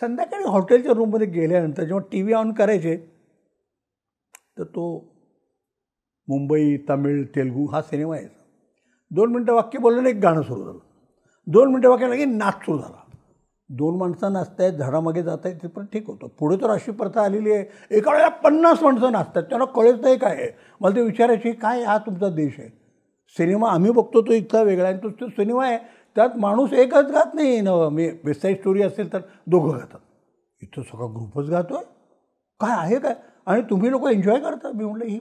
[SPEAKER 1] संध्याकाळी हॉटेलच्या रूममध्ये गेल्यानंतर जेव्हा टी व्ही ऑन करायचे तर तो मुंबई, तमिळ, तेलुगू हा सिनेमा यायचा. 2 मिनटं वाक्य बोललं, एक गाणं सुरू झालं. 2 मिनटं वाक्य की नाच सुरू झाला. 2 माणसं नाचतायत, झाडामागे जात आहेत, ते पण ठीक होतं. पुढे तर अशी प्रथा आलेली आहे, एका वेळेला 50 माणसं नाचतात, त्यांना कळत नाही काय आहे. मला ते विचारायचे काय हा तुमचा देश आहे. सिनेमा आम्ही बघतो तो इतका वेगळा आहे, तो सिनेमा आहे त्यात माणूस एकच गात नाही न, मी वेस्ट साईड स्टोरी असेल तर 2 गातात, इथं सगळा ग्रुपच गातोय, काय आहे काय, आणि तुम्ही लोक एन्जॉय करता. मी म्हटलं ही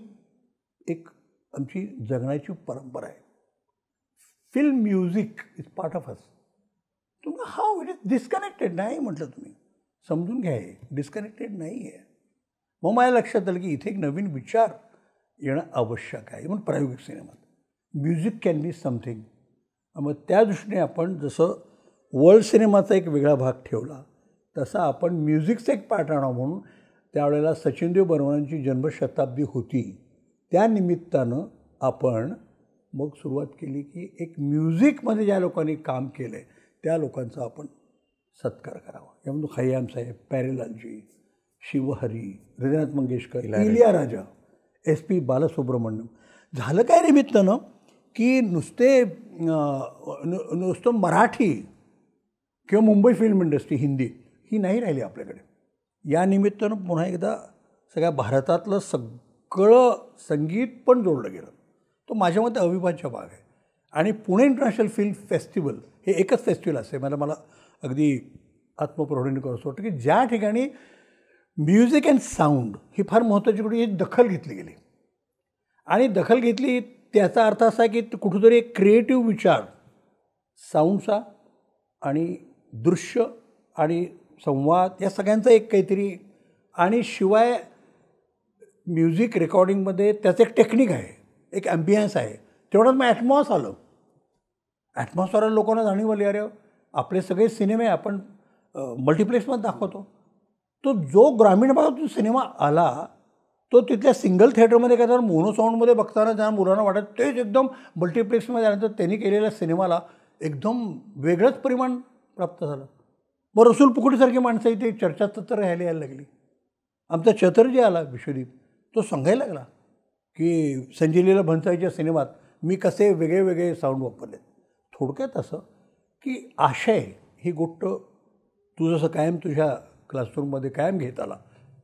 [SPEAKER 1] एक आमची जगण्याची परंपरा आहे. Film music is part of us. तुम्ही हाऊ इट इज डिस्कनेक्टेड नाही म्हटलं, तुम्ही समजून घ्या, हे डिस्कनेक्टेड नाही आहे. मग माझ्या लक्षात आलं की इथे एक नवीन विचार येणं आवश्यक आहे. म्हणून प्रायोगिक सिनेमात म्युझिक कॅन बी समथिंग. मग त्या दृष्टीने आपण जसं वर्ल्ड सिनेमाचा एक वेगळा भाग ठेवला तसा आपण म्युझिकचा एक पार्ट आणावं म्हणून त्यावेळेला सचिनदेव बर्मनांची जन्मशताब्दी होती, त्या निमित्तानं आपण मग सुरुवात केली की एक म्युझिकमध्ये ज्या लोकांनी काम केलं आहे त्या लोकांचा आपण सत्कार करावा. यामध्ये खय्याम साहेब, प्यारेलालजी, शिवहरी, हृदयनाथ मंगेशकर, इलियाराजा, SP बालसुब्रमण्यम. झालं काय निमित्तानं की नुसतं मराठी किंवा मुंबई फिल्म इंडस्ट्री हिंदी ही नाही राहिली आपल्याकडे. या निमित्तानं पुन्हा एकदा सगळ्या भारतातलं सगळं संगीत पण जोडलं गेलं. तो माझ्या मते अविभाज्य भाग आहे. आणि पुणे इंटरनॅशनल फिल्म फेस्टिवल हे एकच फेस्टिवल असे मला अगदी आत्मप्रौढीने करू असं वाटतं की ज्या ठिकाणी म्युझिक अँड साऊंड ही फार महत्त्वाची कुठे दखल घेतली गेली. आणि दखल घेतली त्याचा अर्थ असा की कुठेतरी एक क्रिएटिव्ह विचार साऊंडचा आणि दृश्य आणि संवाद या सगळ्यांचा एक काहीतरी, आणि शिवाय म्युझिक रेकॉर्डिंगमध्ये त्याचं एक टेक्निक आहे, एक ॲम्बियन्स आहे. तेवढंच मग ॲटमॉस आलं. ॲटमॉसवर लोकांना जाणीव आली, अरे आपले सगळे सिनेमे आपण मल्टिप्लेक्समध्ये दाखवतो. तो जो ग्रामीण भागातून सिनेमा आला तो तिथल्या सिंगल थिएटरमध्ये काय तर मोनो साऊंडमध्ये बघताना ज्या मुलांना वाटत तेच एकदम मल्टिप्लेक्समध्ये आल्यानंतर त्यांनी केलेल्या सिनेमाला एकदम वेगळंच परिमाण प्राप्त झालं. मग रसूल पुकुटीसारखी माणसं इथे चर्चासत्र राहायला यायला लागली. आमचा चतुर्जी आला विश्वदीप, तो सांगायला लागला की संजय लीला भंसाळीच्या सिनेमात मी कसे वेगळे वेगळे साऊंड वापरले. थोडक्यात असं की आशय ही गोष्ट तू जसं कायम तुझ्या क्लासरूममध्ये कायम घेत आला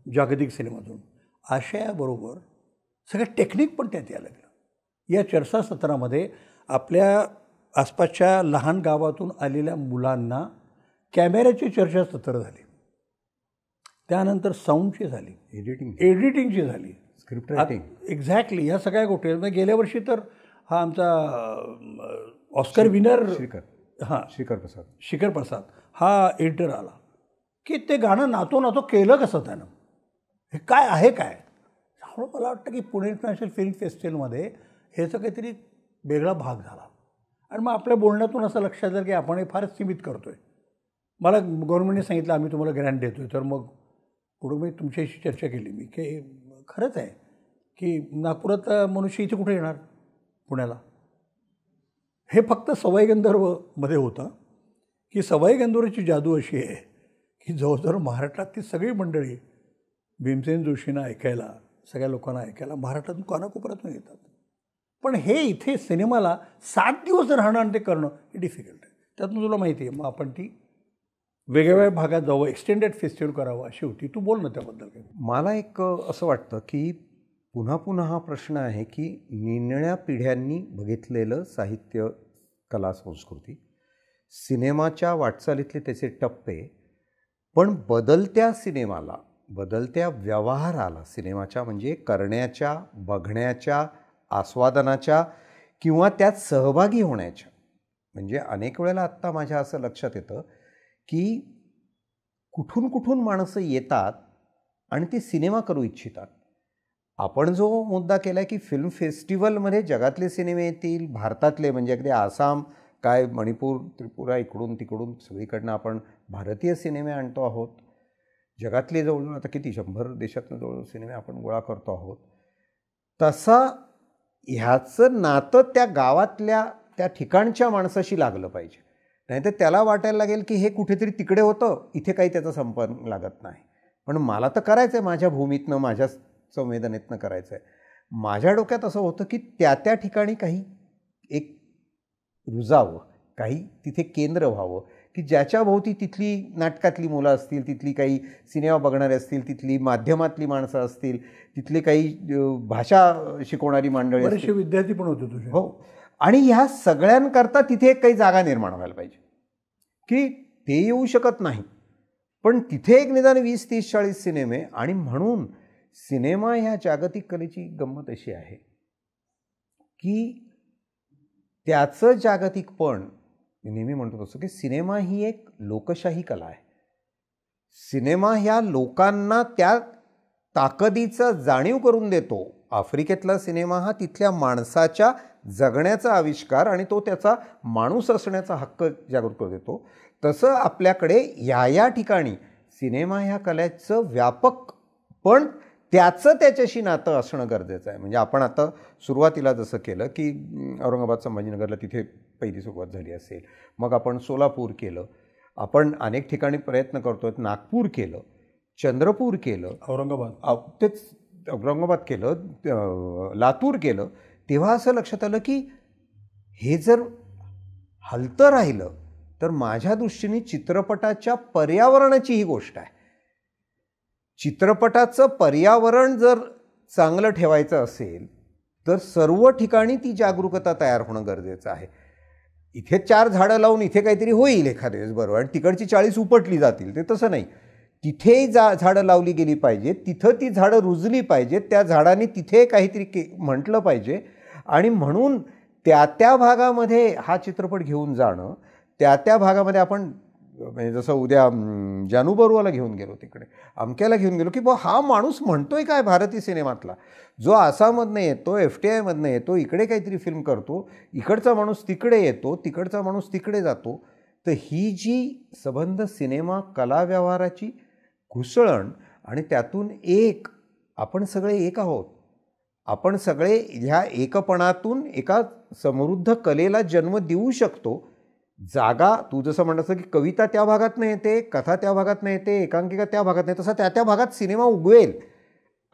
[SPEAKER 1] जागतिक सिनेमातून, आशयाबरोबर सगळं टेक्निक पण त्यात यायला लागलं. या चर्चासत्रामध्ये आपल्या आसपासच्या लहान गावातून आलेल्या मुलांना कॅमेऱ्याची चर्चासत्र झाली, त्यानंतर साऊंडची झाली, एडिटिंगची झाली,
[SPEAKER 2] स्क्रिप्ट रायटिंग,
[SPEAKER 1] एक्झॅक्टली ह्या सगळ्या गोष्टी. गेल्या वर्षी तर हा आमचा ऑस्कर विनर शिखर प्रसाद हा एडिटर आला की ते गाणं नातो नातो केलं कसं त्यानं, हे काय आहे काय. त्यामुळं मला वाटतं की पुणे इंटरनॅशनल फिल्म फेस्टिवलमध्ये ह्याचा काहीतरी वेगळा भाग झाला. आणि मग आपल्या बोलण्यातून असं लक्षात आलं की आपण हे फारच सीमित करतो आहे. मला गव्हर्नमेंटने सांगितलं आम्ही तुम्हाला ग्रँट देतो आहे, तर मग पुढे मी तुमच्याशी चर्चा केली मी की खरंच आहे की नागपुरात मनुष्य इथे कुठे येणार पुण्याला. हे फक्त सवाई गंधर्वमध्ये होतं की सवाई गंधर्वची जादू अशी आहे की जवळजवळ महाराष्ट्रातली सगळी मंडळी भीमसेन जोशींना ऐकायला, सगळ्या लोकांना ऐकायला महाराष्ट्रातून कानाकोपऱ्यातून येतात. पण हे इथे सिनेमाला 7 दिवस राहणं आणि ते करणं हे डिफिकल्ट आहे. त्यातून तुला माहिती आहे, मग आपण ती वेगवेगळ्या भागात जावं, एक्सटेंडेड फेस्टिवल करावं अशी होती. तू बोल ना त्याबद्दल काही.
[SPEAKER 2] मला एक असं वाटतं की पुन्हा पुन्हा हा प्रश्न आहे की निरनिळ्या पिढ्यांनी बघितलेलं साहित्य, कला, संस्कृती, सिनेमाच्या वाटचालीतले त्याचे टप्पे, पण बदलत्या सिनेमाला, बदलत्या व्यवहाराला सिनेमाच्या म्हणजे करण्याच्या, बघण्याच्या, आस्वादनाच्या किंवा त्यात सहभागी होण्याच्या. म्हणजे अनेक वेळेला आत्ता माझ्या असं लक्षात येतं की कुठून कुठून माणसं येतात आणि ते सिनेमा करू इच्छितात. आपण जो मुद्दा केला आहे की फिल्म फेस्टिवलमध्ये जगातले सिनेमे येतील, भारतातले म्हणजे अगदी आसाम काय मणिपूर त्रिपुरा इकडून तिकडून सगळीकडनं आपण भारतीय सिनेमे आणतो आहोत. जगातले जवळजवळ आता किती 100 देशातनं जवळजवळ सिनेमे आपण गोळा करतो आहोत. तसा ह्याचं नातं त्या गावातल्या त्या ठिकाणच्या माणसाशी लागलं पाहिजे. नाहीतर त्याला वाटायला लागेल की हे कुठेतरी तिकडे होतं, इथे काही त्याचा संपर्क लागत नाही. पण मला तर करायचं आहे, माझ्या भूमीतनं माझ्या संवेदनेतनं करायचं आहे. माझ्या डोक्यात असं होतं की त्या ठिकाणी काही एक रुजावं, काही तिथे केंद्र व्हावं की ज्याच्या भोवती तिथली नाटकातली मुलं असतील, तिथली काही सिनेमा बघणारे असतील, तिथली माध्यमातली माणसं असतील, तिथले काही भाषा शिकवणारी मंडळी,
[SPEAKER 1] बरेचसे विद्यार्थी पण होते तुझे.
[SPEAKER 2] हो. आणि ह्या सगळ्यांकरता तिथे एक काही जागा निर्माण व्हायला पाहिजे की ते येऊ शकत नाही, पण तिथे एक निदान 20, 30, 40 सिनेमे. आणि म्हणून सिनेमा ह्या जागतिक कलेची गंमत अशी आहे की त्याचं जागतिकपण, मी नेहमी म्हणतो तसं की सिनेमा ही एक लोकशाही कला आहे. सिनेमा ह्या लोकांना त्या ताकदीचं जाणीव करून देतो. आफ्रिकेतला सिनेमा हा तिथल्या माणसाच्या जगण्याचा आविष्कार आणि तो त्याचा माणूस असण्याचा हक्क जागृत करून देतो. तसं आपल्याकडे या ठिकाणी सिनेमा ह्या कलेचं व्यापक पण त्याचं त्याच्याशी नातं असणं गरजेचं आहे. म्हणजे आपण आता सुरुवातीला जसं केलं की औरंगाबाद संभाजीनगरला तिथे पहिली सुरुवात झाली असेल, मग आपण सोलापूर केलं, आपण अनेक ठिकाणी प्रयत्न करतोय, नागपूर केलं, चंद्रपूर केलं, औरंगाबाद केलं, लातूर केलं. तेव्हा असं लक्षात आलं की हे जर हलतं राहिलं तर माझ्या दृष्टीने चित्रपटाच्या पर्यावरणाची ही गोष्ट आहे. चित्रपटाचं पर्यावरण जर चांगलं ठेवायचं असेल तर सर्व ठिकाणी ती जागरूकता तयार होणं गरजेचं आहे. इथे 4 झाडं लावून इथे काहीतरी होईल एखाद्या वेळेस बरोबर, आणि तिकडची 40 उपटली जातील, ते तसं नाही. तिथेही झाडं लावली गेली पाहिजेत, तिथं ती झाडं रुजली पाहिजेत, त्या झाडांनी तिथे काहीतरी म्हटलं पाहिजे. आणि म्हणून त्या भागामध्ये हा चित्रपट घेऊन जाणं, त्या भागामध्ये आपण म्हणजे जसं उद्या जानू बरुवाला घेऊन गेलो, तिकडे अमक्याला घेऊन गेलो की बा हा माणूस म्हणतोय काय भारतीय सिनेमातला, जो आसाममधनं येतो, FTI मधनं येतो, इकडे काहीतरी फिल्म करतो, इकडचा माणूस तिकडे येतो, तिकडचा माणूस तिकडे जातो. तर ही जी संबंध सिनेमा कला व्यवहाराची घुसळण आणि त्यातून आपण सगळे एक आहोत. आपण सगळे ह्या एकपणातून एका समृद्ध कलेला जन्म देऊ शकतो. जागा तू जसं म्हणतं की कविता त्या भागात नाही येते, कथा त्या भागात नाही येते, एकांकिका त्या भागात नाही, तसा त्या भागात सिनेमा उगवेल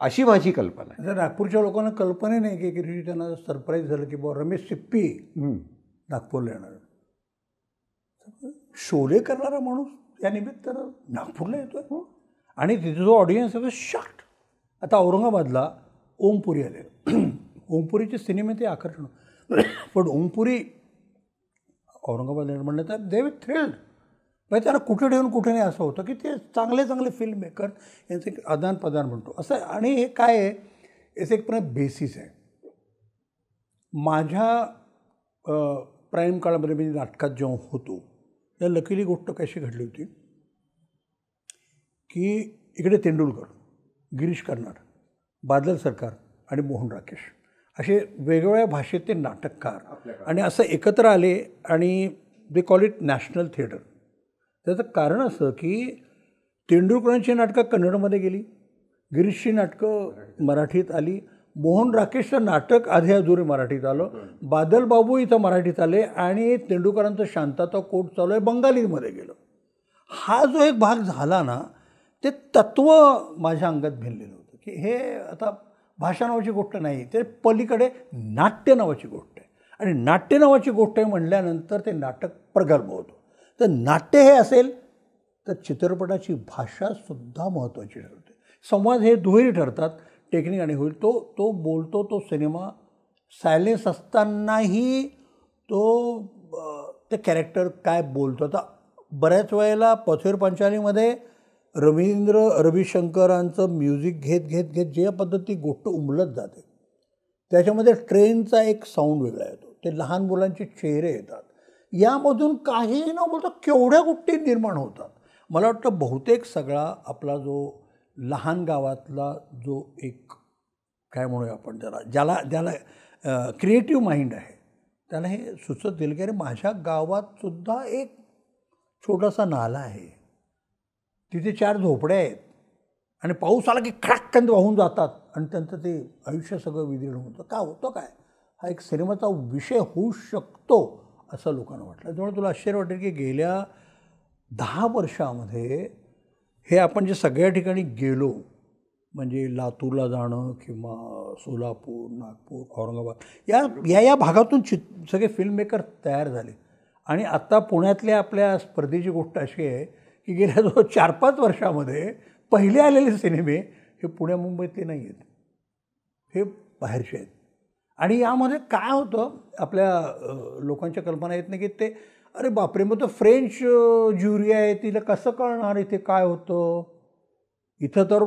[SPEAKER 2] अशी माझी कल्पना आहे.
[SPEAKER 1] नागपूरच्या लोकांना कल्पना नाही की किती त्यांना सरप्राईज झालं की बाबा रमेश सिप्पी नागपूरला येणार, शोले करणारा माणूस या निमित्तानं नागपूरला येतोय. आणि तिथे जो ऑडियन्स आहे शॉक्ड. आता औरंगाबादला ओमपुरी आले, ओमपुरीचे सिनेमे ते आकर्षण, पण ओमपुरी औरंगाबाद म्हणलं तर दे वर थ्रिल्ड. म्हणजे त्यांना कुठे ठेवून कुठे नाही असं होतं की ते चांगले फिल्म मेकर यांचं एक आदान प्रदान म्हणतो असं. आणि हे काय आहे, याचं एक पण बेसिस आहे. माझ्या प्राईम काळामध्ये मी नाटकात जेव्हा होतो त्या लकीली गोष्ट कशी घडली होती की इकडे तेंडुलकर, गिरीश कर्नाड, बादल सरकार आणि मोहन राकेश असे वेगवेगळ्या भाषेतले नाटककार आणि असं एकत्र आले आणि they call it national theatre. त्याचं कारण असं की तेंडुलकरांची नाटकं कन्नडमध्ये गेली, गिरीशची नाटकं मराठीत आली, मोहन राकेशचं नाटक आधी अधुरे मराठीत आलं, बादल बाबू इथं मराठीत आले आणि तेंडुलकरांचं शांताचा कोट चालू आहे बंगालीमध्ये गेलं. हा जो एक भाग झाला ना, ते तत्त्व माझ्या अंगात भिनलेलं होतं की हे आता भाषा नावाची गोष्ट नाही, ते पलीकडे नाट्य नावाची गोष्ट आहे. आणि नाट्य नावाची गोष्ट आहे म्हणल्यानंतर ते नाटक प्रगल्भ होतं. तर नाट्य हे असेल तर चित्रपटाची भाषासुद्धा महत्त्वाची ठरते. संवाद हे दुहेरी ठरतात, टेक्निक आणि होईल. तो बोलतो, तो सिनेमा सायलेन्स असतानाही ते कॅरेक्टर काय बोलतो. आता बऱ्याच वेळेला पथवीर पंचालीमध्ये रविशंकरांचं म्युझिक घेत जे पद्धती गोष्ट उमलत जाते त्याच्यामध्ये ट्रेनचा एक साऊंड वेगळा येतो, ते लहान मुलांचे चेहरे येतात, यामधून काही न बोलता केवढ्या गोष्टी निर्माण होतात. मला वाटतं बहुतेक सगळा आपला जो लहान गावातला जो एक काय म्हणूया आपण ज्याला क्रिएटिव्ह माइंड आहे, त्याला हे सुचत येईल की अरे माझ्या गावातसुद्धा एक छोटासा नाला आहे, तिथे 4 झोपड्या आहेत आणि पाऊस आला की खडाक्कन वाहून जातात आणि त्यांचं ते आयुष्य सगळं विदीर्ण होतं. का होतं काय? हा एक सिनेमाचा विषय होऊ शकतो असं लोकांना वाटलं. त्यामुळे तुला आश्चर्य वाटेल की गेल्या 10 वर्षामध्ये हे आपण जे सगळ्या ठिकाणी गेलो, म्हणजे लातूरला जाणं किंवा सोलापूर, नागपूर, औरंगाबाद या भागातून सगळे फिल्ममेकर तयार झाले. आणि आत्ता पुण्यातल्या आपल्या स्पर्धेची गोष्ट अशी आहे की गेल्या 4-5 वर्षामध्ये पहिले आलेले सिनेमे हे पुण्या मुंबईतले नाही आहेत, हे बाहेरचे आहेत. आणि यामध्ये काय होतं, आपल्या लोकांच्या कल्पना येत नाही की ते अरे बापरे, मग तो फ्रेंच ज्युरी आहे, तिला कसं कळणार इथे काय होतं, इथं तर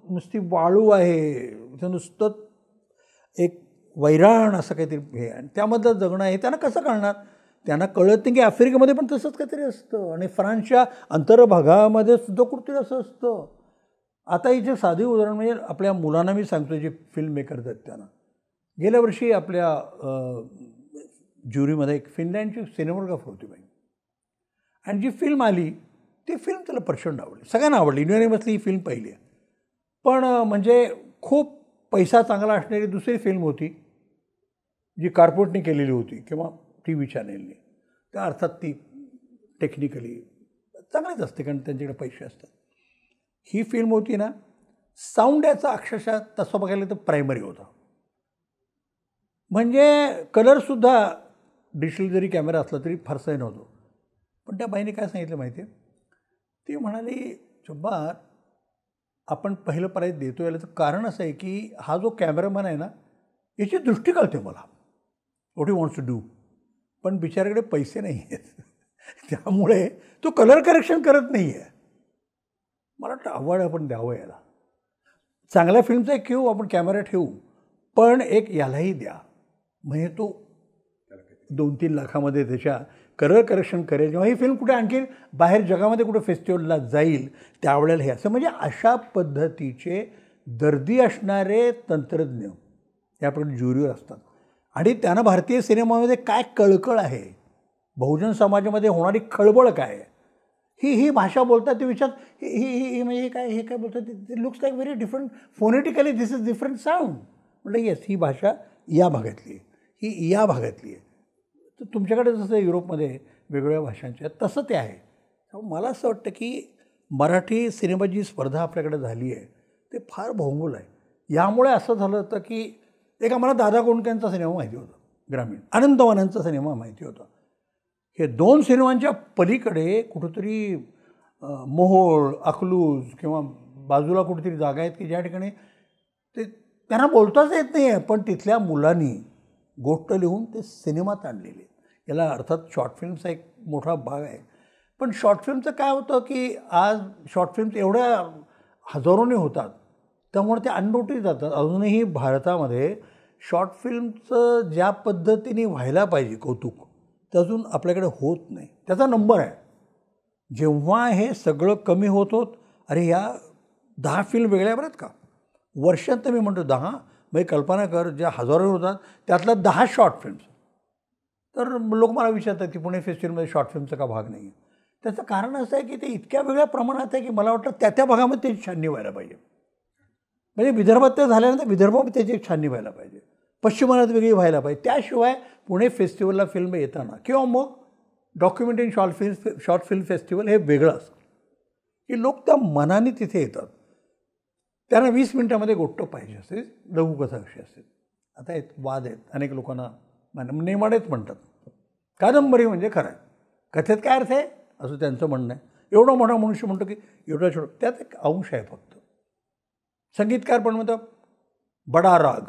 [SPEAKER 1] नुसती वाळू आहे, इथं नुसतं एक वैराण असं काहीतरी हे, आणि त्यामधलं जगणं आहे, त्यांना कसं कळणार? त्यांना कळत नाही की आफ्रिकेमध्ये पण तसंच काहीतरी असतं आणि फ्रान्सच्या अंतर्भागामध्ये सुद्धा कुठेतरी असं असतं. आता इथे साधी उदाहरण म्हणजे आपल्या मुलांना मी सांगतो, जे फिल्म मेकर्स आहेत त्यांना, गेल्या वर्षी आपल्या ज्युरीमध्ये एक फिनलँडची सिनेमोग्राफर होती बाई, आणि जी फिल्म आली ती फिल्म त्याला प्रचंड आवडली, सगळ्यांना आवडली, युनिव्हर्सली ही फिल्म पाहिली आहे. पण म्हणजे खूप पैसा चांगला असणारी दुसरी फिल्म होती जी कार्पोरेटने केलेली होती किंवा TV चॅनेलने. त्या अर्थात ती टेक्निकली चांगलीच असते कारण त्यांच्याकडे पैसे असतात. ही फिल्म होती ना, साऊंड याचा अक्षरशः तसं बघायला तर प्रायमरी होता, म्हणजे कलरसुद्धा डिजिटल जरी कॅमेरा असला तरी फारसाही नव्हतो. पण त्या बाईने काय सांगितलं माहिती आहे, ती म्हणाली जब्बार आपण पहिलं प्राईज देतो याला तर कारण असं आहे की हा जो कॅमेरामॅन आहे ना, याची दृष्टी कळते मला, what you wants to do, पण बिचाऱ्याकडे पैसे नाही आहेत, त्यामुळे तो कलर करेक्शन करत नाही आहे. मला वाटतं आवड आपण द्यावं याला, चांगल्या फिल्मचा एक घेऊ आपण, कॅमेरा ठेवू, पण एक यालाही द्या, म्हणजे तो 2-3 लाखामध्ये त्याच्या कलर करेक्शन करेल. जेव्हा ही फिल्म कुठे आणखी बाहेर जगामध्ये कुठे फेस्टिवलला जाईल त्यावेळेला हे असं, म्हणजे अशा पद्धतीचे दर्दी असणारे तंत्रज्ञ याप्रमाणे ज्युरीवर असतात. आणि त्यांना भारतीय सिनेमामध्ये काय कळकळ आहे, बहुजन समाजामध्ये होणारी खळबळ काय आहे, ही भाषा बोलतात ते विचार ही म्हणजे हे काय बोलतात, ते looks like very different phonetically, this is different sound. म्हटलं येस, ही भाषा या भागातली आहे, ही या भागातली आहे. तर तुमच्याकडे जसं युरोपमध्ये वेगवेगळ्या भाषांच्या आहेत तसं ते आहे. मला असं वाटतं की मराठी सिनेमाची स्पर्धा आपल्याकडे झाली आहे ते फार बहुमूल्य आहे. यामुळे असं झालं होतं की एक आम्हाला दादा कोंडकेंचा सिनेमा माहिती होता, ग्रामीण, अनंतवानांचा सिनेमा माहिती होता. हे 2 सिनेमांच्या पलीकडे कुठंतरी मोहोळ, अकलूज किंवा बाजूला कुठेतरी जागा आहेत की ज्या ठिकाणी ते त्यांना बोलताच येत नाही आहे, पण तिथल्या मुलांनी गोष्ट लिहून ते सिनेमात आणलेले. याला अर्थात शॉर्ट फिल्मचा एक मोठा भाग आहे. पण शॉर्ट फिल्मचं काय होतं की आज शॉर्ट फिल्म्स एवढ्या हजारोने होतात, त्यामुळे ते अननोटीस जातात. अजूनही भारतामध्ये शॉर्ट फिल्मचं ज्या पद्धतीने व्हायला पाहिजे कौतुक, ते अजून आपल्याकडे होत नाही. त्याचा नंबर आहे. जेव्हा हे सगळं कमी होत अरे या 10 फिल्म वेगळ्या बरं का, वर्षात मी म्हणतो 10, म्हणजे कल्पना कर, ज्या हजारो होतात त्यातल्या 10 शॉर्ट फिल्म्स. तर लोक मला विचारतात की पुणे फेस्टिवलमध्ये शॉर्ट फिल्मचा का भाग नाही आहे. त्याचं कारण असं आहे की ते इतक्या वेगळ्या प्रमाणात आहे की मला वाटतं त्या भागामध्ये त्याची छाननी व्हायला पाहिजे. म्हणजे विदर्भात ते झाल्यानंतर विदर्भामध्ये त्याची एक छाननी व्हायला पाहिजे, पश्चिमात वेगळी व्हायला पाहिजे. त्याशिवाय पुणे फेस्टिवलला फिल्म येताना किंवा मग डॉक्युमेंटरी शॉर्ट फिल्म फेस्टिवल हे वेगळं असतं की लोक त्या मनाने तिथे येतात. त्यांना 20 मिनिटामध्ये गोष्ट पाहिजे असते, लघुकथा अशी असते. आता एक वाद आहेत, अनेक लोकांना नेमाडेच म्हणतात, कादंबरी म्हणजे खरं आहे, कथेत काय अर्थ आहे असं त्यांचं म्हणणं आहे. एवढा मोठा मनुष्य म्हणतो की एवढा छोटा, त्यात एक अंश आहे फक्त. संगीतकार पण म्हणतो बडा राग,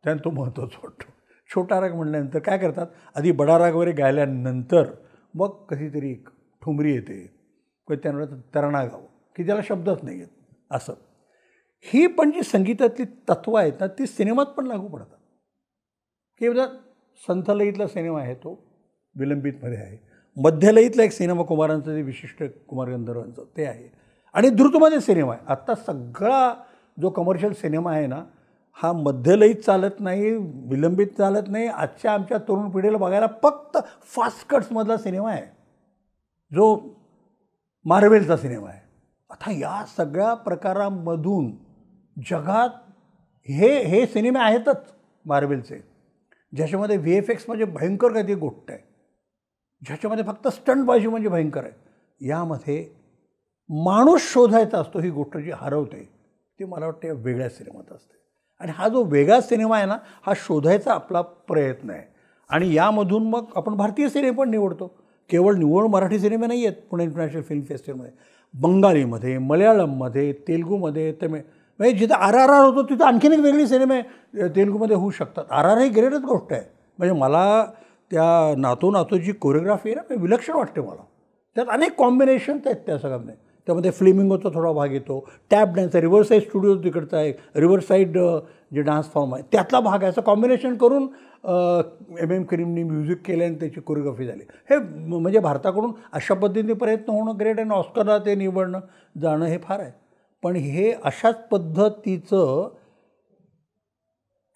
[SPEAKER 1] त्यांना तो महत्त्वाचा वाटतो. छोटा राग म्हणल्यानंतर काय करतात, आधी बडा राग वगैरे गायल्यानंतर मग कधीतरी एक ठुमरी येते, त्यांना तरणा गावं की ज्याला शब्दच नाही आहेत असं. ही पण जी संगीतातली तत्त्वं आहेत ना, ती सिनेमात पण लागू पडतात. की संथलयीतला सिनेमा आहे तो विलंबितमध्ये आहे. मध्यलयीतला एक सिनेमा कुमारांचं जे विशिष्ट कुमार गंधर्वांचं ते आहे. आणि द्रुतमध्ये सिनेमा आहे. आत्ता सगळा जो कमर्शियल सिनेमा आहे ना, हा मध्यलयीत चालत नाही, विलंबित चालत नाही. आजच्या आमच्या तरुण पिढीला बघायला फक्त फास्ट कट्समधला सिनेमा आहे, जो मार्वेलचा सिनेमा आहे. आता या सगळ्या प्रकारांमधून जगात हे सिनेमे आहेतच मार्वेलचे, ज्याच्यामध्ये VFX म्हणजे भयंकर काहीतरी गोष्ट आहे, ज्याच्यामध्ये फक्त स्टंटबाजी म्हणजे भयंकर आहे. यामध्ये माणूस शोधायचा असतो, ही गोष्ट जी हरवते ती मला वाटतं या वेगळ्या सिनेमात असते. आणि हा जो वेगळा सिनेमा आहे ना, हा शोधायचा आपला प्रयत्न आहे. आणि यामधून मग आपण भारतीय सिनेमे पण निवडतो. केवळ निवड मराठी सिनेमे नाही आहेत पुणे इंटरनॅशनल फिल्म फेस्टिवलमध्ये. बंगालीमध्ये, मल्याळममध्ये, तेलुगूमध्ये, म्हणजे जिथं RRR होतो तिथं आणखीन एक वेगळी सिनेमे तेलुगूमध्ये होऊ शकतात. RRR ही ग्रेटच गोष्ट आहे. म्हणजे मला त्या नातो नातोची कोरिओग्राफी आहे ना, विलक्षण वाटते मला. त्यात अनेक कॉम्बिनेशन्स आहेत त्या सगळ्यांमध्ये. त्यामध्ये फ्लेमिंगोचा थोडा भाग येतो, टॅप डान्स, रिव्हरसाईड स्टुडिओ तिकडचा आहे, रिव्हरसाईड जे डान्स फॉर्म आहे त्यातला भाग आहे. असं कॉम्बिनेशन करून MM करीमनी म्युझिक केलं आणि त्याची कोरिओग्राफी झाली. हे म्हणजे भारताकडून अशा पद्धतीने प्रयत्न होणं ग्रेट आहे. ऑस्करला ते निवडणं जाणं हे फार आहे. पण हे अशाच पद्धतीचं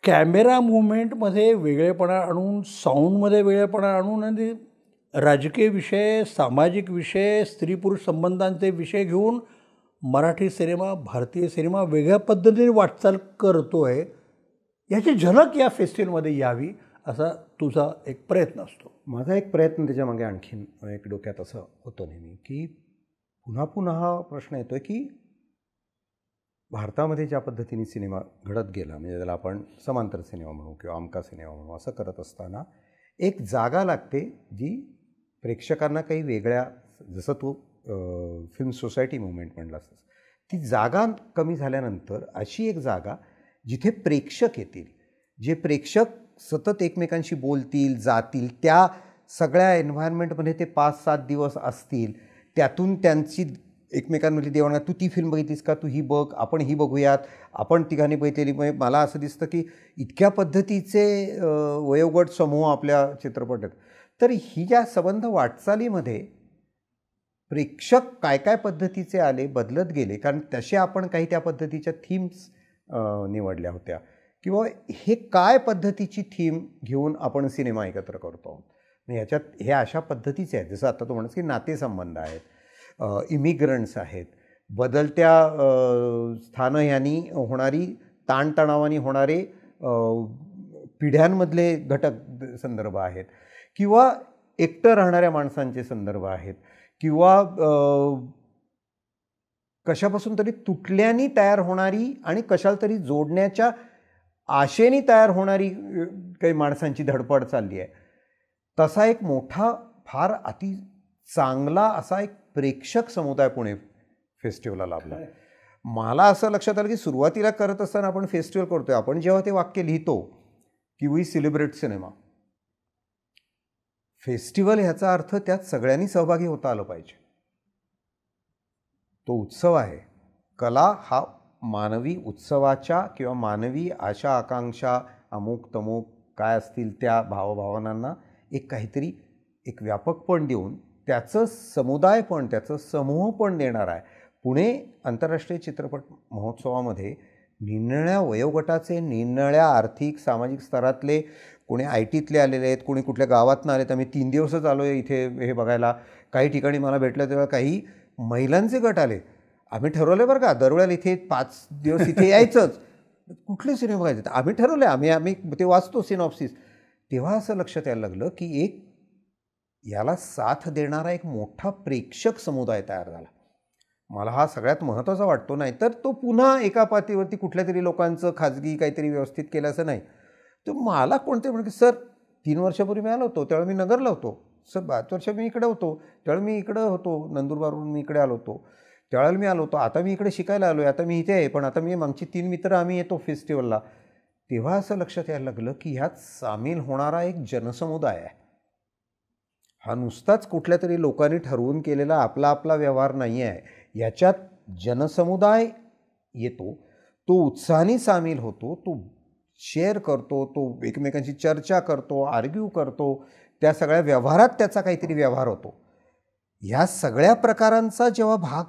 [SPEAKER 1] कॅमेरा मुवमेंटमध्ये वेगळेपणा आणून, साऊंडमध्ये वेगळेपणा आणून आणि राजकीय विषय, सामाजिक विषय, स्त्री पुरुष संबंधांचे विषय घेऊन मराठी सिनेमा, भारतीय सिनेमा वेगळ्या पद्धतीने वाटचाल करतो आहे, याची झलक या फेस्टिवलमध्ये यावी असा तुझा एक प्रयत्न असतो.
[SPEAKER 2] माझा एक प्रयत्न त्याच्यामागे आणखीन एक डोक्यात असं होतं नेहमी, की पुन्हा पुन्हा हा प्रश्न येतो आहे की भारतामध्ये ज्या पद्धतीने सिनेमा घडत गेला, म्हणजे त्याला आपण समांतर सिनेमा म्हणू किंवा आमका सिनेमा म्हणू, असं करत असताना एक जागा लागते जी प्रेक्षकांना काही वेगळ्या, जसं तू फिल्म सोसायटी मुवमेंट म्हणलास, ती जागा कमी झाल्यानंतर अशी एक जागा जिथे प्रेक्षक येतील, जे प्रेक्षक सतत एकमेकांशी बोलतील, जातील, त्या सगळ्या एन्व्हायरमेंटमध्ये ते 5-7 दिवस असतील, त्यातून त्यांची एकमेकांमध्ये देवाणघेवाण, तू ती फिल्म बघितलीस का, तू ही बघ, आपण ही बघूयात, आपण तिघांनी बघितलेली. म्हणजे मला असं दिसतं की इतक्या पद्धतीचे वयोगट समूह आपल्या चित्रपट आहेत. तर ही ज्या संबंध वाटचालीमध्ये प्रेक्षक काय काय पद्धतीचे आले, बदलत गेले, कारण तसे आपण काही त्या पद्धतीच्या थीम्स निवडल्या होत्या, किंवा हे काय पद्धतीची थीम घेऊन आपण सिनेमा एकत्र करतो आहोत. ह्याच्यात हे अशा पद्धतीचे आहेत, जसं आता तू म्हणस की नातेसंबंध आहेत, इमिग्रंट्स आहेत, बदलत्या स्थानं होणारी ताणतणावानी होणारे पिढ्यांमधले घटक संदर्भ आहेत, किंवा एकटं राहणाऱ्या माणसांचे संदर्भ आहेत, किंवा कशापासून तरी तुटल्याने तयार होणारी आणि कशाला तरी जोडण्याच्या आशेने तयार होणारी काही माणसांची धडपड चालली आहे. तसा एक मोठा, फार अति चांगला असा एक प्रेक्षक समुदाय पुणे फेस्टिवलला लाभला. मला असं लक्षात आलं की सुरुवातीला करत असताना आपण फेस्टिवल करतोय, आपण जेव्हा ते वाक्य लिहितो की वी सेलिब्रेट सिनेमा, फेस्टिवल ह्याचा अर्थ त्यात सगळ्यांनी सहभागी होता आलं पाहिजे. तो उत्सव आहे. कला हा मानवी उत्सवाच्या किंवा मानवी आशा आकांक्षा अमुक तमुक काय असतील त्या भावभावनांना एक काहीतरी एक व्यापकपण देऊन त्याचं समुदायपण, त्याचं समूहपण देणार आहे. पुणे आंतरराष्ट्रीय चित्रपट महोत्सवामध्ये निरनिराळ्या वयोगटाचे, निरनिराळ्या आर्थिक सामाजिक स्तरातले, कोणी ITतले आलेले आहेत, कोणी कुठल्या गावातनं आलेत. आम्ही 3 दिवसच आलो आहे इथे हे बघायला. काही ठिकाणी मला भेटलं तेव्हा काही महिलांचे गट आले. आम्ही ठरवलं बरं का, दरवेळेला इथे 5 दिवस इथे यायचंच, कुठले सिनेमा बघायचे आम्ही ठरवलं, आम्ही ते वाचतो सिनॉप्सिस. तेव्हा असं लक्षात यायला लागलं की एक याला साथ देणारा एक मोठा प्रेक्षक समुदाय तयार झाला. मला हा सगळ्यात महत्त्वाचा वाटतो. नाही तर तो पुन्हा एका पातळीवरती कुठल्या तरी लोकांचं खाजगी काहीतरी व्यवस्थित केलं असं नाही. तर मला कोणते म्हणते, सर 3 वर्षापूर्वी मी आलो होतो, त्यावेळी मी नगरला होतो, सर 5 वर्ष मी इकडे होतो, त्यावेळी मी इकडं होतो, नंदुरबारवरून मी इकडे आलो होतो, त्यावेळेला मी आलो होतो, आता मी इकडे शिकायला आलो आहे, आता मी इथे आहे, पण आता मी आमची 3 मित्र आम्ही येतो फेस्टिवलला. तेव्हा असं लक्षात यायला लागलं की ह्यात सामील होणारा एक जनसमुदाय आहे. हा नुसताच कुठल्या तरी लोकांनी ठरवून केलेला आपला आपला व्यवहार नाही आहे. याच्यात जनसमुदाय येतो, तो उत्साहाने सामील होतो, तो शेअर करतो, तो एकमेकांची चर्चा करतो, आर्ग्यू करतो, त्या सगळ्या व्यवहारात त्याचा काहीतरी व्यवहार होतो. ह्या सगळ्या प्रकारांचा जेव्हा भाग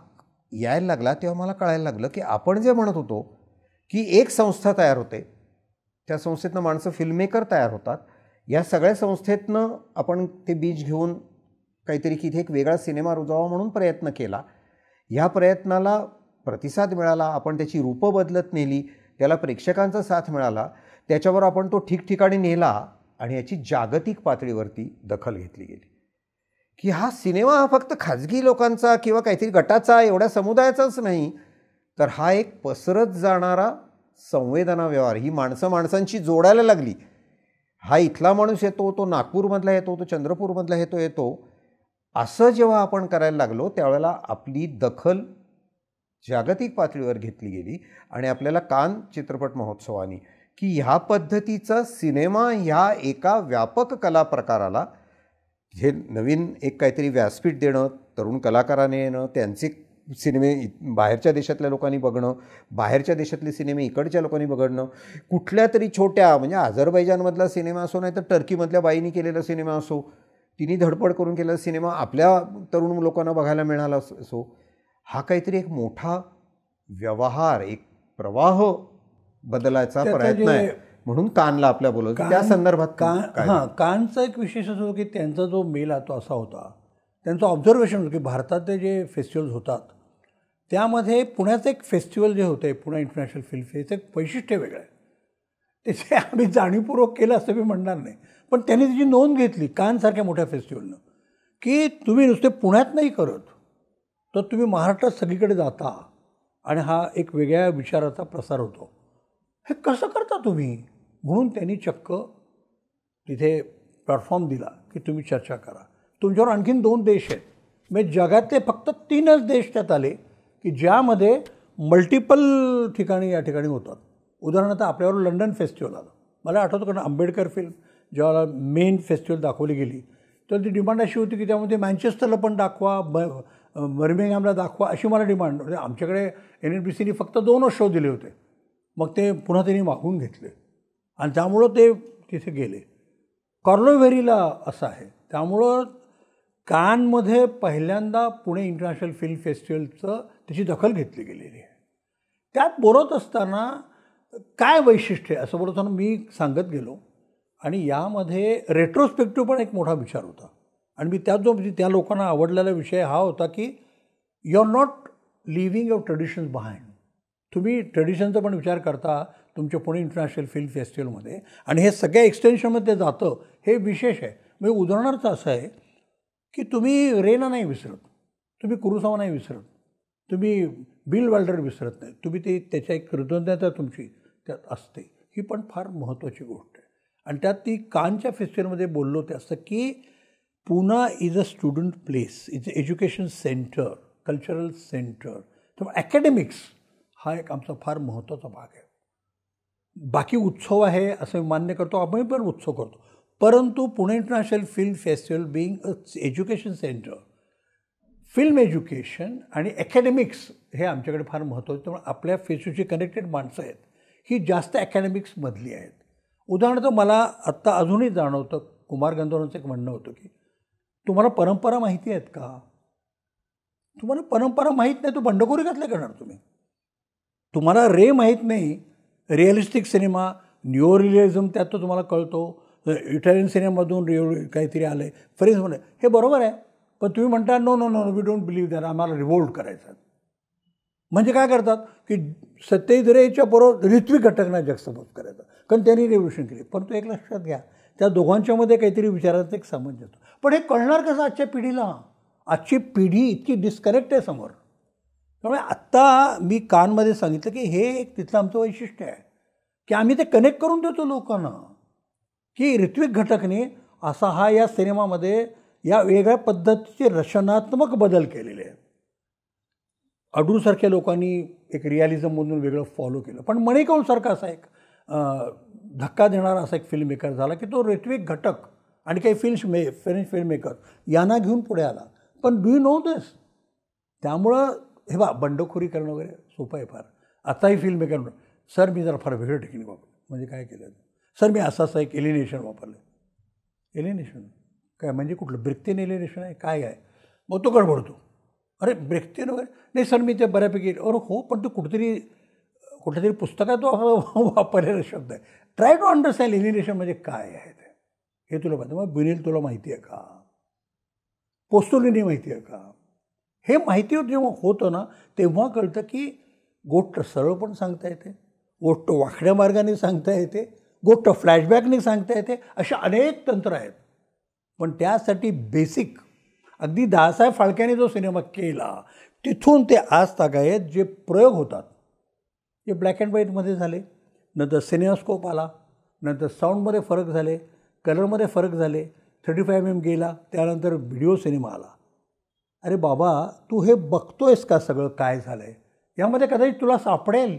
[SPEAKER 2] यायला लागला तेव्हा मला कळायला लागलं की आपण जे म्हणत होतो की एक संस्था तयार होते, त्या संस्थेतनं माणसं फिल्ममेकर तयार होतात, या सगळ्या संस्थेतनं आपण ते बीज घेऊन काहीतरी की इथे एक वेगळा सिनेमा रुजावा म्हणून प्रयत्न केला. ह्या प्रयत्नाला प्रतिसाद मिळाला, आपण त्याची रूपं बदलत नेली, त्याला प्रेक्षकांचा साथ मिळाला, त्याच्यावर आपण तो ठिकठिकाणी नेला आणि याची जागतिक पातळीवरती दखल घेतली गेली की हा सिनेमा हा फक्त खाजगी लोकांचा किंवा काहीतरी गटाचा एवढ्या समुदायाचाच नाही, तर हा एक पसरत जाणारा संवेदना व्यवहार. ही माणसं माणसांची जोडायला लागली. हा इथला माणूस येतो, तो नागपूरमधला येतो, तो चंद्रपूरमधला येतो, असं जेव्हा आपण करायला लागलो त्यावेळेला आपली दखल जागतिक पातळीवर घेतली गेली आणि आपल्याला कान चित्रपट महोत्सवानी की ह्या पद्धतीचा सिनेमा ह्या एका व्यापक कला प्रकाराला हे नवीन एक काहीतरी व्यासपीठ देणं, तरुण कलाकाराने येणं, त्यांचे सिनेमे बाहेरच्या देशातल्या लोकांनी बघणं, बाहेरच्या देशातले सिनेमे इकडच्या लोकांनी बघणं, कुठल्या तरी छोट्या म्हणजे अझरबैजानमधला सिनेमा असो नाही तर टर्कीमधल्या बाईंनी केलेला सिनेमा असो, तिने धडपड करून केलेला सिनेमा आपल्या तरुण लोकांना बघायला मिळाला असो, हा काहीतरी एक मोठा व्यवहार, एक प्रवाह बदलायचा प्रयत्न आहे. म्हणून कानला आपल्या बोलवलं त्या संदर्भात
[SPEAKER 1] कानचा एक विशेष असं की त्यांचा जो मेल तो असा होता, त्यांचं ऑब्झर्वेशन होतं की भारतातले जे फेस्टिवल्स होतात त्यामध्ये पुण्याचं एक फेस्टिवल जे होतं पुणे इंटरनॅशनल फिल्म फेस्ट, एक वैशिष्ट्य वेगळं आहे. त्याचे आम्ही जाणीवपूर्वक केलं असं मी म्हणणार नाही, पण त्यांनी त्याची नोंद घेतली कानसारख्या मोठ्या फेस्टिवलनं की तुम्ही नुसते पुण्यात नाही करत तर तुम्ही महाराष्ट्रात सगळीकडे जाता आणि हा एक वेगळ्या विचाराचा प्रसार होतो. हे कसं करता तुम्ही? म्हणून त्यांनी चक्क तिथे प्लॅटफॉर्म दिला की तुम्ही चर्चा करा. तुमच्यावर आणखीन 2 देश आहेत, म्हणजे जगातले फक्त 3च देश त्यात आले की ज्यामध्ये मल्टिपल ठिकाणी या ठिकाणी होतात. उदाहरणार्थ आपल्यावर लंडन फेस्टिवल आलं, मला आठवतं कारण आंबेडकर फिल्म जेव्हा मेन फेस्टिवल दाखवली गेली तर ती डिमांड अशी होती की त्यामध्ये मँचेस्टरला पण दाखवा, बर्मिंगहॅमला दाखवा, अशी मला डिमांड होती. आमच्याकडे NNPCने फक्त 2च शो दिले होते, मग ते पुन्हा त्यांनी मागून घेतले आणि त्यामुळं ते तिथे गेले. कॉर्लोव्हेरीला असं आहे. त्यामुळं कानमध्ये पहिल्यांदा पुणे इंटरनॅशनल फिल्म फेस्टिवलचं त्याची दखल घेतली गेलेली आहे. त्यात बोलत असताना काय वैशिष्ट्य आहे असं बोलताना मी सांगत गेलो आणि यामध्ये रेट्रोस्पेक्टिव्ह पण एक मोठा विचार होता आणि मी त्यात जो त्या लोकांना आवडलेला विषय हा होता की you are not living your traditions behind. तुम्ही ट्रेडिशनचा पण विचार करता तुमच्या पुणे इंटरनॅशनल फिल्म फेस्टिवलमध्ये आणि हे सगळ्या एक्सटेन्शनमध्ये जातं, हे विशेष आहे. म्हणजे उदाहरणार्थ असं आहे की तुम्ही रेना नाही विसरत, तुम्ही कुरुसावा नाही विसरत, तुम्ही बिल वाल्डर विसरत नाही, तुम्ही ते त्याच्या एक कृतज्ञता तुमची त्यात असते. ही पण फार महत्त्वाची गोष्ट आहे. आणि त्यात ती कानच्या फेस्टिवलमध्ये बोललो ते असतं की Poona is a student place, is a education centre, cultural centre. त्यामुळे ॲकॅडमिक्स हा एक आमचा फार महत्त्वाचा भाग आहे. बाकी उत्सव आहे असं मान्य करतो, आपण पण उत्सव करतो, परंतु Pune international film festival being a education centre, film education आणि ॲकॅडमिक्स हे आमच्याकडे फार महत्त्वाचं. त्यामुळे आपल्या फेस्टिवलची कनेक्टेड माणसं आहेत ही जास्त ॲकॅडमिक्समधली आहेत. उदाहरणार्थ मला आत्ता अजूनही जाणवतं, कुमार गंधर्वांचं एक म्हणणं होतं की तुम्हाला परंपरा माहिती आहेत का? तुम्हाला परंपरा माहीत नाही, तो बंडखोरी कसले करणार तुम्ही? तुम्हाला माहीत नाही, रिअलिस्टिक सिनेमा, न्यू रिअलिझम त्यात तो तुम्हाला कळतो, इटालियन सिनेमामधून काहीतरी आलं आहे, फ्रेंचमध्ये, हे बरोबर आहे. पण तुम्ही म्हणता no no no we don't believe that, आम्हाला रिव्होल्ट करायचं. म्हणजे काय करतात की सत्यजित रेच्या बरोबर ऋत्विक घटकना जगसपोज करायचा, कारण त्यांनी रेव्होल्युशन केली. पण तो एक लक्षात घ्या, त्या दोघांच्यामध्ये काहीतरी विचारांचं एक समज येतो. पण हे कळणार कसं आजच्या पिढीला? आजची पिढी इतकी डिस्कनेक्ट आहे समोर. त्यामुळे आत्ता मी कानमध्ये सांगितलं की हे एक तिथलं आमचं वैशिष्ट्य आहे की आम्ही ते कनेक्ट करून देतो लोकांना की ऋत्विक घटकने असा हा या सिनेमामध्ये या वेगळ्या पद्धतीचे रचनात्मक बदल केलेले आहेत. अडूरसारख्या लोकांनी एक रिॲलिझममधून वेगळं फॉलो केलं. पण मणिकौलसारखा असा एक धक्का देणारा असा एक फिल्म मेकर झाला की तो ऋत्विक घटक आणि काही फ्रेंच फिल्म मेकर यांना घेऊन पुढे आला. पण डू यू नो दिस? त्यामुळं हे बंडखोरी करणं वगैरे सोपं आहे फार. आताही फिल्म मेकर सर मी जरा फार वेगळं टेक्निक वापरतो, म्हणजे काय केलं? सर मी असं एक एलिनेशन वापरलं. एलिनेशन काय म्हणजे कुठलं ब्रेक्तेन एलिनेशन आहे काय आहे? मग तो गडबडतो. अरे ब्रेक्तेन वगैरे नाही सर मी ते बऱ्यापैकी. अरे हो पण ते कुठल्या तरी पुस्तकात वापरलेला शब्द आहे. ट्राय टू अंडरस्टँड एलिनेशन म्हणजे काय आहे ते, हे तुला माहिती. मग बिनिल तुला माहिती आहे का? पोस्तोलिनी माहिती आहे का? हे माहिती जेव्हा होतं ना तेव्हा कळतं की गोष्ट सरळ पण सांगता येते, गोष्ट वाकड्या मार्गाने सांगता येते, गोष्ट फ्लॅशबॅकने सांगता येते. अशा अनेक तंत्र आहेत. पण त्यासाठी बेसिक अगदी दादासाहेब फाळक्याने जो सिनेमा केला तिथून ते आज तागायत जे प्रयोग होतात ते ब्लॅक अँड व्हाईटमध्ये झाले, नंतर सिनेमास्कोप आला, नंतर साऊंडमध्ये फरक झाले, कलरमध्ये फरक झाले, 35mm गेला, त्यानंतर व्हिडिओ सिनेमा आला. अरे बाबा तू हे बघतोयस का सगळं काय झालं आहे? यामध्ये कदाचित तुला सापडेल.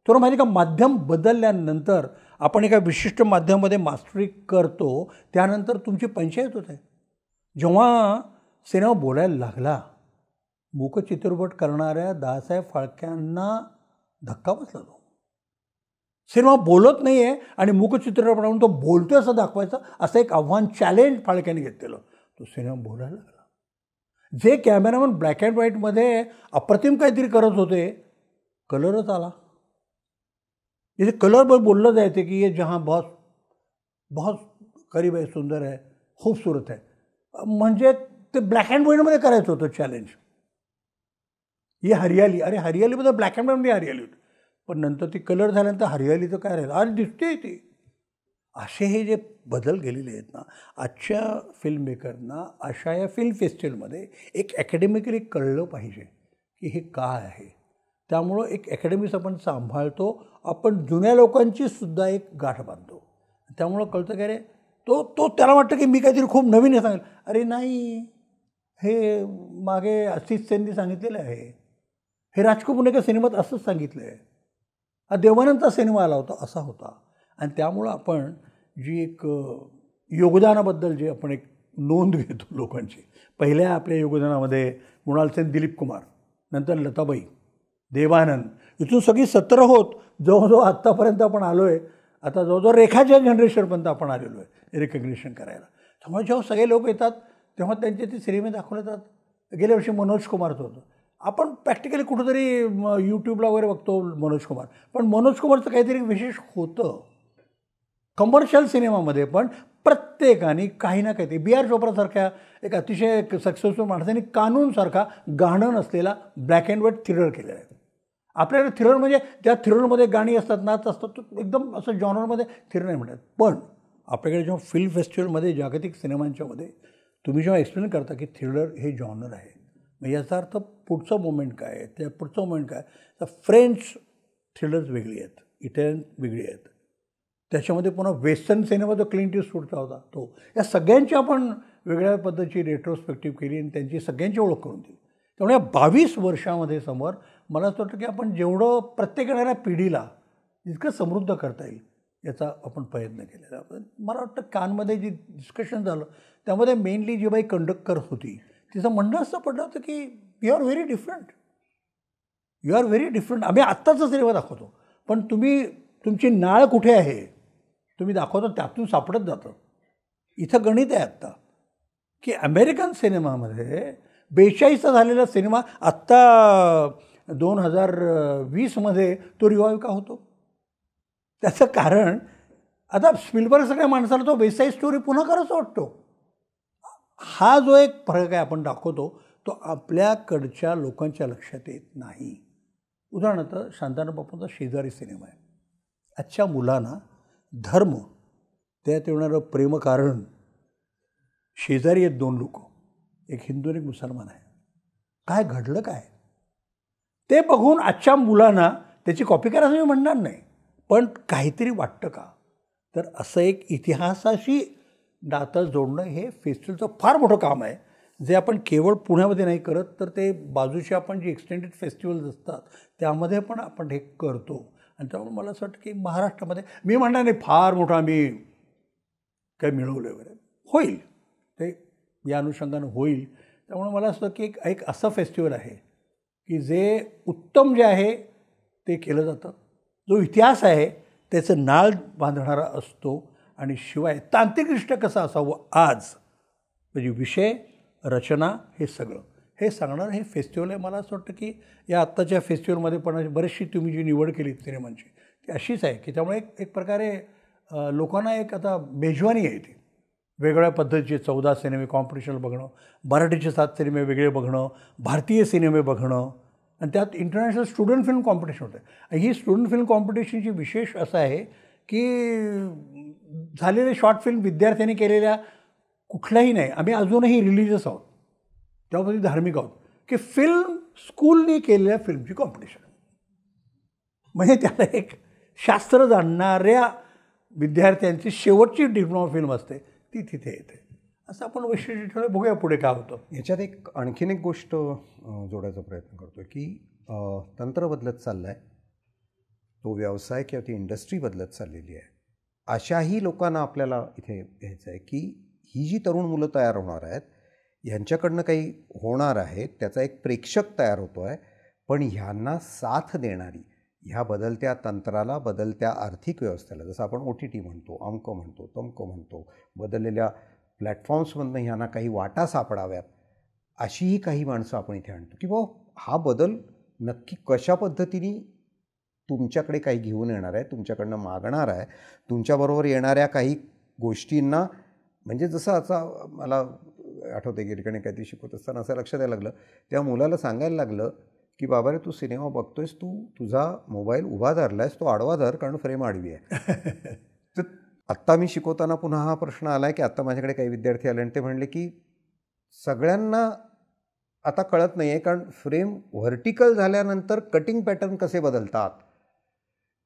[SPEAKER 1] तुला माहिती का माध्यम बदलल्यानंतर आपण एका विशिष्ट माध्यमामध्ये मास्टरी करतो त्यानंतर तुमची पंचायत होते. जेव्हा सिनेमा बोलायला लागला मूकचित्रपट करणाऱ्या दादासाहेब फाळक्यांना धक्का बसला. तो सिनेमा बोलत नाही आहे आणि मूकचित्रपटावरून तो बोलतोय असं दाखवायचं असं एक आव्हान चॅलेंज फाळक्याने घेतलेलं. तो सिनेमा बोलायला लागला. जे कॅमेरामॅन ब्लॅक अँड व्हाईटमध्ये अप्रतिम काहीतरी करत होते कलरच आला. इथे कलरवर बोललं जायचे की ये जहाँ बहुत बहुत करीब आहे, सुंदर आहे, खूबसूरत आहे. म्हणजे ते ब्लॅक अँड व्हाईटमध्ये करायचं होतं चॅलेंज. ही हरियाली, अरे हरियालीमध्ये ब्लॅक अँड व्हाईटमध्ये हरियाली होती, पण नंतर ती कलर झाल्यानंतर हरियालीचं काय राहिलं? अरे दिसते ती. असे हे जे बदल गेलेले आहेत ना आजच्या फिल्म मेकरना अशा या फिल्म फेस्टिवलमध्ये एक ॲकॅडमिकली कळलं पाहिजे की हे काय आहे. त्यामुळं एक ॲकॅडमीज आपण सांभाळतो, आपण जुन्या लोकांची सुद्धा एक गाठ बांधतो. त्यामुळं कळतं की अरे तो त्याला वाटतं की मी काहीतरी खूप नवीन हे सांगेल. अरे नाही, हे मागे आशिष सेननी सांगितलेलं आहे, हे राजकपूरच्या सिनेमात असंच सांगितलं आहे, हा देवानंदचा सिनेमा आला होता असा होता. आणि त्यामुळं आपण जी एक योगदानाबद्दल जे आपण एक नोंद घेतो लोकांची, पहिल्या आपल्या योगदानामध्ये मृणाल सेन, दिलीप कुमार, नंतर लताबाई, देवानंद, इथून सगळी 17 होत जवळजवळ आत्तापर्यंत आपण आलो आहे. आता जवळजवळ रेखाच्या जनरेशनपर्यंत आपण आलेलो आहे रिकग्निशन करायला. त्यामुळे जेव्हा सगळे लोक येतात तेव्हा त्यांचे ते सिनेमे दाखवले जातात. गेल्या वर्षी मनोज कुमारचं होतं. आपण प्रॅक्टिकली कुठंतरी यूट्यूबला वगैरे बघतो मनोज कुमार, पण मनोज कुमारचं काहीतरी विशेष होतं. कमर्शियल सिनेमामध्ये पण प्रत्येकाने काही ना काही, बी आर चोप्रासारख्या एक अतिशय सक्सेसफुल माणसाने कानूनसारखा गाणं नसलेला ब्लॅक अँड व्हाईट थ्रिलर केलेला आहे. आपल्याकडे थ्रिलर म्हणजे त्या थ्रिलरमध्ये गाणी असतात, नाच असतात, तो एकदम असं जॉनरमध्ये थ्रिलर नाही म्हणतात. पण आपल्याकडे जेव्हा फिल्म फेस्टिवलमध्ये जागतिक सिनेमांच्यामध्ये तुम्ही जेव्हा एक्सप्लेन करता की थ्रिलर हे जॉनर आहे, मग याचा अर्थ पुढचं मोमेंट काय आहे, त्या पुढचं मोमेंट काय, तर फ्रेंच थ्रिलर्स वेगळी आहेत, इटालियन वेगळी आहेत, त्याच्यामध्ये पुन्हा वेस्टर्न सिनेमा जो क्लिंट ईस्टवूडचा होता तो, या सगळ्यांची आपण वेगळ्या पद्धतीची रेट्रोस्पेक्टिव्ह केली आणि त्यांची सगळ्यांची ओळख करून दिली. त्यामुळे 22 वर्षामध्ये समोर मला असं वाटतं की आपण जेवढं प्रत्येक येणाऱ्या पिढीला जितकं समृद्ध करता येईल याचा आपण प्रयत्न केलेला. मला वाटतं कानमध्ये जे डिस्कशन झालं त्यामध्ये मेनली जी बाई कंडक्टर होती तिचं म्हणणं असं पडलं होतं की you are very different, you are very different. आम्ही आत्ताचा सिनेमा दाखवतो पण तुमची नाळ कुठे आहे तुम्ही दाखवतो त्यातून सापडत जातं. इथं गणित आहे आत्ता की अमेरिकन सिनेमामध्ये 42चा झालेला सिनेमा आत्ता 2020मध्ये तो रिवाईव्ह का होतो? त्याचं कारण आता स्पिलबर्ग सगळ्या माणसाला तो वेस्ट साईड स्टोरी पुन्हा करायचा वाटतो. हा जो एक फरक आहे आपण दाखवतो तो आपल्याकडच्या लोकांच्या लक्षात येत नाही. उदाहरणार्थ शांताराम बापूंचा शेजारी सिनेमा आहे. आजच्या मुलांना धर्म, त्यात येणारं प्रेमकारण, शेजारी आहेत 2 लोक, एक हिंदू आणि एक मुसलमान आहे, काय घडलं काय ते बघून आजच्या मुलांना त्याची कॉपी करायचं मी म्हणणार नाही, पण काहीतरी वाटतं का? तर असं एक इतिहासाशी नातं जोडणं हे फेस्टिवलचं फार मोठं काम आहे, जे आपण केवळ पुण्यामध्ये नाही करत तर ते बाजूचे आपण जे एक्सटेंडेड फेस्टिवल्स असतात त्यामध्ये पण आपण हे करतो. आणि त्यामुळे मला असं वाटतं की महाराष्ट्रामध्ये मी म्हणणार नाही फार मोठं आम्ही काय मिळवलं वगैरे, होईल ते या अनुषंगानं होईल. त्यामुळे मला असं की एक असं फेस्टिवल आहे की जे उत्तम जे आहे ते केलं जातं, जो इतिहास आहे त्याचं नाळ बांधणारा असतो. आणि शिवाय तांत्रिकदृष्ट्या कसं असावं आज, म्हणजे विषय, रचना, हे सगळं हे सांगणार हे फेस्टिवल आहे. मला असं वाटतं की या आत्ताच्या फेस्टिवलमध्ये पण बरीचशी तुम्ही जी निवड केली सिनेमांची ती अशीच आहे की त्यामुळे एक प्रकारे लोकांना एक आता मेजवानी आहे ती वेगवेगळ्या पद्धतीचे 14 सिनेमे कॉम्पिटिशन बघणं, मराठीचे 7 सिनेमे वेगळे बघणं, भारतीय सिनेमे बघणं, आणि त्यात इंटरनॅशनल स्टुडंट फिल्म कॉम्पिटिशन होतं. आणि ही स्टुडंट फिल्म कॉम्पिटिशनची विशेष असं आहे की झालेले शॉर्ट फिल्म विद्यार्थ्यांनी केलेल्या कुठल्याही नाही, आम्ही अजूनही रिलिजियस आहोत, त्यामध्ये धार्मिक आहोत, की फिल्म स्कूलनी केलेल्या फिल्मची कॉम्पिटिशन. म्हणजे त्याला एक शास्त्र जाणणाऱ्या विद्यार्थ्यांची शेवटची डिप्लोमा फिल्म असते ती तिथे येते. असं आपण वैशिष्ट्य ठेवलं. बघूया पुढे काय होतं.
[SPEAKER 2] याच्यात एक आणखीन एक गोष्ट जोडायचा प्रयत्न करतो आहे की तंत्र बदलत चाललं आहे, तो व्यवसाय किंवा ती इंडस्ट्री बदलत चाललेली आहे. अशाही लोकांना आपल्याला इथे घ्यायचं आहे की ही जी तरुण मुलं तयार होणार आहेत यांच्याकडनं काही होणार आहे, त्याचा एक प्रेक्षक तयार होतो आहे, पण ह्यांना साथ देणारी ह्या बदलत्या तंत्राला, बदलत्या आर्थिक व्यवस्थेला, जसं आपण OTT म्हणतो, अमक म्हणतो, तमक म्हणतो, बदललेल्या प्लॅटफॉर्म्समधनं ह्यांना काही वाटा सापडाव्यात, अशीही काही माणसं आपण इथे आणतो की हा बदल नक्की कशा पद्धतीने तुमच्याकडे काही घेऊन येणार आहे, तुमच्याकडनं मागणार आहे, तुमच्याबरोबर येणाऱ्या काही गोष्टींना, म्हणजे जसं आता मला आठवते की ठिकाणी काहीतरी शिकवत असताना असं लक्षात यायला लागलं, त्या मुलाला सांगायला लागलं की बाबा रे, तू सिनेमा बघतोयस, तू तुझा मोबाईल उभा धरलायस, तो आडवा धर, कारण फ्रेम आडवी आहे. तर आत्ता मी शिकवताना पुन्हा हा प्रश्न आला आहे की आत्ता माझ्याकडे काही विद्यार्थी आले आणि ते म्हणले की सगळ्यांना आता कळत नाही आहे, कारण फ्रेम व्हर्टिकल झाल्यानंतर कटिंग पॅटर्न कसे बदलतात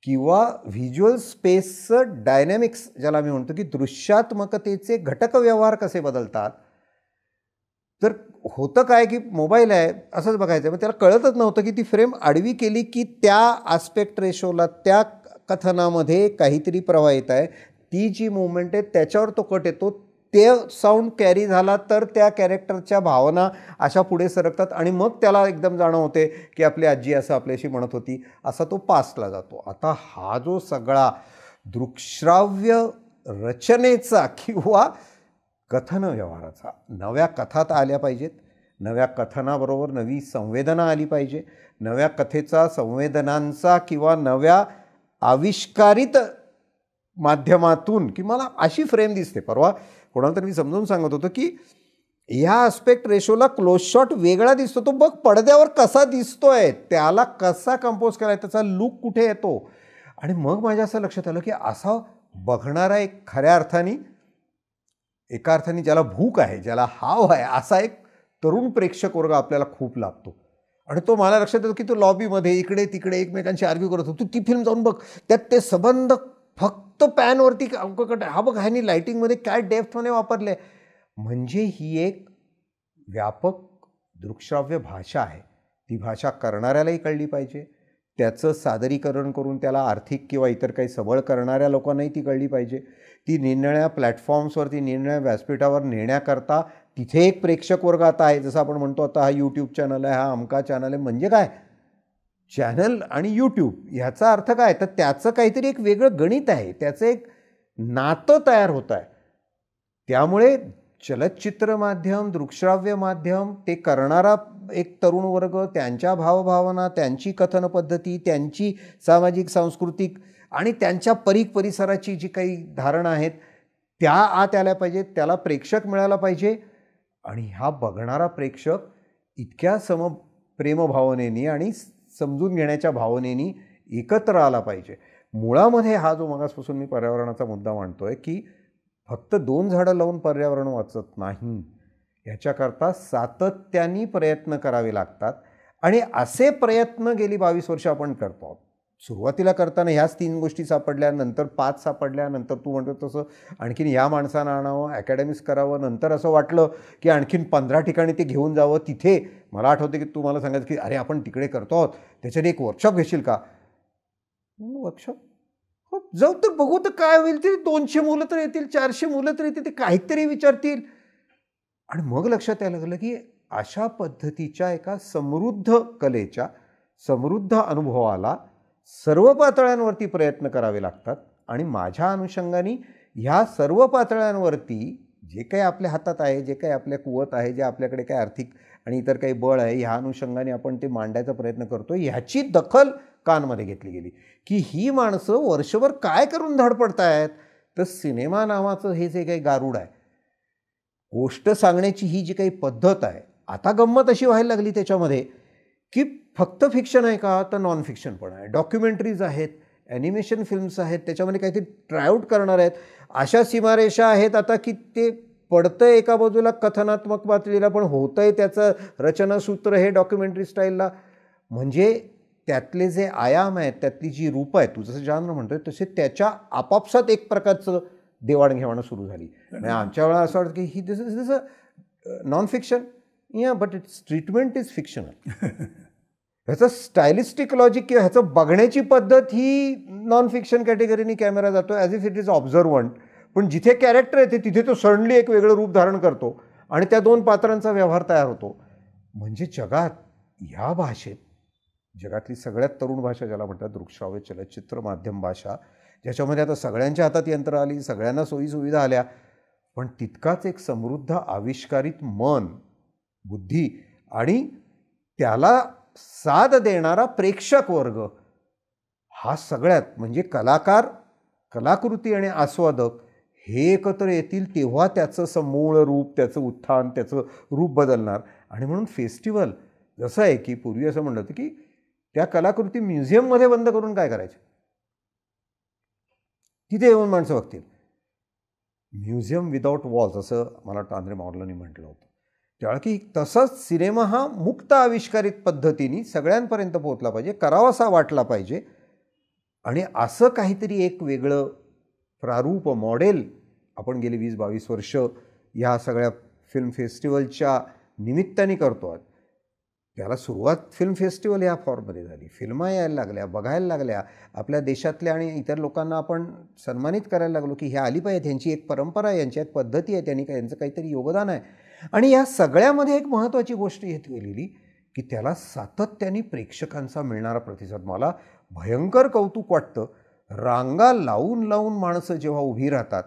[SPEAKER 2] किंवा व्हिज्युअल स्पेसचं डायनॅमिक्स ज्याला मी म्हणतो की दृश्यात्मकतेचे घटक व्यवहार कसे बदलतात. तर होतं काय की मोबाईल आहे असंच बघायचं, मग त्याला कळतच नव्हतं की ती फ्रेम आडवी केली की त्या आस्पेक्ट रेशोला, त्या कथनामध्ये काहीतरी प्रवाहित आहे, ती जी मुवमेंट आहे त्याच्यावर तो कट येतो, ते साऊंड कॅरी झाला तर त्या कॅरेक्टरच्या भावना अशा पुढे सरकतात आणि मग त्याला एकदम जाणं होते की आपली आजी असं आपल्याशी म्हणत होती, असा तो पासला जातो. आता हा जो सगळा दृकश्राव्य रचनेचा किंवा कथन व्यवहाराचा, नव्या कथात आल्या पाहिजेत, नव्या कथनाबरोबर नवी संवेदना आली पाहिजे, नव्या कथेचा, संवेदनांचा किंवा नव्या आविष्कारित माध्यमातून, की मला अशी फ्रेम दिसते. परवा कोणाला तरी मी समजून सांगत होतो की ह्या आस्पेक्ट रेशोला क्लोज शॉट वेगळा दिसतो, तो बघ पडद्यावर कसा दिसतोय, त्याला कसा कंपोज केला आहे, त्याचा लूक कुठे येतो. आणि मग माझ्या असं लक्षात आलं की असा बघणारा एक खऱ्या अर्थाने, एका अर्थाने ज्याला भूक आहे, ज्याला हाव आहे, असा एक तरुण प्रेक्षक वर्ग आपल्याला खूप लाभतो. आणि तो मला लक्षात येतो की तो लॉबीमध्ये इकडे तिकडे एकमेकांशी आर्ग्यू करत होतो, तू ती फिल्म जाऊन बघ, त्यात ते संबंध फक्त पॅनवरती अवकट, हा बघ ह्यानी लाईटिंगमध्ये काय डेप्थमध्ये वापरले. म्हणजे ही एक व्यापक दृकश्राव्य भाषा आहे. ती भाषा करणाऱ्यालाही कळली पाहिजे, त्याचं सादरीकरण करून त्याला आर्थिक किंवा इतर काही सबळ करणाऱ्या लोकांनाही ती कळली पाहिजे. ती निरनिळ्या प्लॅटफॉर्म्सवरती, निरनिळ्या व्यासपीठावर नेण्याकरता तिथे एक प्रेक्षक वर्ग आता आहे. जसं आपण म्हणतो आता हा यूट्यूब चॅनल आहे, हा अमका चॅनल आहे. म्हणजे काय, चॅनल आणि यूट्यूब ह्याचा अर्थ काय, तर त्याचं काहीतरी एक वेगळं गणित आहे, त्याचं एक नातं तयार होत आहे. त्यामुळे चलचित्र माध्यम, दृकश्राव्य माध्यम, ते करणारा एक तरुण वर्ग, त्यांच्या भावभावना, त्यांची कथन पद्धती, त्यांची सामाजिक सांस्कृतिक आणि त्यांच्या परिसराची जी काही धारणा आहेत त्या आत आल्या पाहिजेत, त्याला प्रेक्षक मिळाला पाहिजे. आणि हा बघणारा प्रेक्षक इतक्या प्रेमभावनेनी आणि समजून घेण्याच्या भावनेनी एकत्र आला पाहिजे. मुळामध्ये हा जो मगासपासून मी पर्यावरणाचा मुद्दा मांडतोय की फक्त 2 झाडं लावून पर्यावरण वाचत नाही, ह्याच्याकरता सातत्याने प्रयत्न करावे लागतात. आणि असे प्रयत्न गेली 22 वर्ष आपण करतो आहोत. सुरुवातीला करताना ह्याच 3 गोष्टी सापडल्या, नंतर 5 सापडल्या, नंतर तू म्हणतो तसं आणखीन ह्या माणसानं आणावं, अकॅडमिक्स करावं, नंतर असं वाटलं की आणखीन 15 ठिकाणी ते घेऊन जावं. तिथे मला आठवते की तू मला सांगायचं की अरे आपण तिकडे करतो आहोत, त्याच्याने एक वर्कशॉप घेशील का. वर्कशॉप हो जाऊ तर बघू, तर काय होईल ते, 200 मुलं तर येतील, 400 मुलं तर येतील, ते काहीतरी विचारतील. आणि मग लक्षात यायला लागलं की अशा पद्धतीच्या एका समृद्ध कलेच्या, समृद्ध अनुभवाला सर्व पातळ्यांवरती प्रयत्न करावे लागतात. आणि माझ्या अनुषंगाने ह्या सर्व पातळ्यांवरती जे काही आपल्या हातात आहे, जे काही आपल्या कुवत आहे, जे आपल्याकडे काही आर्थिक आणि इतर काही बळ आहे, ह्या अनुषंगाने आपण ते मांडायचा प्रयत्न करतो. ह्याची दखल कानमध्ये घेतली गेली की ही माणसं वर्षभर काय करून धडपडतायत. तर सिनेमा नावाचं हे जे काही गारुड आहे, गोष्ट सांगण्याची ही जी काही पद्धत आहे, आता गंमत अशी व्हायला लागली त्याच्यामध्ये की फक्त फिक्शन आहे का, तर नॉन फिक्शन पण आहे, डॉक्युमेंटरीज आहेत, ॲनिमेशन फिल्म्स आहेत, त्याच्यामध्ये काहीतरी ट्रायआउट करणार आहेत. अशा सीमारेषा आहेत आता की ते पडतंय एका बाजूला कथनात्मक पातळीला, पण होतंय त्याचं रचनासूत्र हे डॉक्युमेंटरी स्टाईलला. म्हणजे त्यातले जे आयाम आहेत, त्यातली जी रूपं आहेत, तू जसं जानर म्हणतोय तसे त्याच्या आपापसात एक प्रकारचं देवाणघेवाणं सुरू झाली. म्हणजे आमच्या वेळा असं वाटतं की ही दिस इज अ नॉन फिक्शन, या but it's treatment is fictional. ह्याचं स्टायलिस्टिक लॉजिक किंवा ह्याचं बघण्याची पद्धत ही नॉन फिक्शन कॅटेगरीने कॅमेरा जातो ॲज इफ इट इज ऑब्झर्वंट. पण जिथे कॅरेक्टर येते तिथे तो सडनली एक वेगळं रूप धारण करतो आणि त्या दोन पात्रांचा व्यवहार तयार होतो. म्हणजे जगात ह्या भाषेत, जगातली सगळ्यात तरुण भाषा ज्याला म्हणतात दृकश्राव्य चलचित्र माध्यम भाषा, ज्याच्यामध्ये आता सगळ्यांच्या हातात यंत्र आली, सगळ्यांना सोयीसुविधा आल्या, पण तितकाच एक समृद्ध आविष्कारित मन, बुद्धी आणि त्याला साथ देणारा प्रेक्षक वर्ग, हा सगळ्यात म्हणजे कलाकार, कलाकृती आणि आस्वादक हे एकत्र येतील तेव्हा त्याचं समूळ रूप, त्याचं उत्थान, त्याचं रूप बदलणार. आणि म्हणून फेस्टिवल जसं आहे की पूर्वी असं म्हणलं होतं की त्या कलाकृती म्युझियममध्ये बंद करून काय करायचे, तिथे येऊन माणसं बघतील. म्युझियम विदाऊट वॉल्स असं मला वाटतं आंद्रे मॉर्लनी म्हटलं होतं. त्यावेळी की तसंच सिनेमा हा मुक्त आविष्कारित पद्धतीने सगळ्यांपर्यंत पोहोचला पाहिजे, करावासा वाटला पाहिजे. आणि असं काहीतरी एक वेगळं प्रारूप, मॉडेल आपण गेली 20-22 वर्ष ह्या सगळ्या फिल्म फेस्टिवलच्या निमित्ताने करतो आहोत. त्याला सुरुवात फिल्म फेस्टिवल या फॉर्ममध्ये झाली, फिल्मा यायला लागल्या, बघायला लागल्या, आपल्या देशातल्या आणि इतर लोकांना आपण सन्मानित करायला लागलो की ह्या आली पाहिजेत, ह्यांची एक परंपरा आहे, यांची एक पद्धती आहे, त्यांनी यांचं काहीतरी योगदान आहे. आणि या सगळ्यामध्ये एक महत्त्वाची गोष्ट येत गेलेली की त्याला सातत्याने प्रेक्षकांचा मिळणारा प्रतिसाद. मला भयंकर कौतुक वाटतं, रांगा लावून लावून माणसं जेव्हा उभी राहतात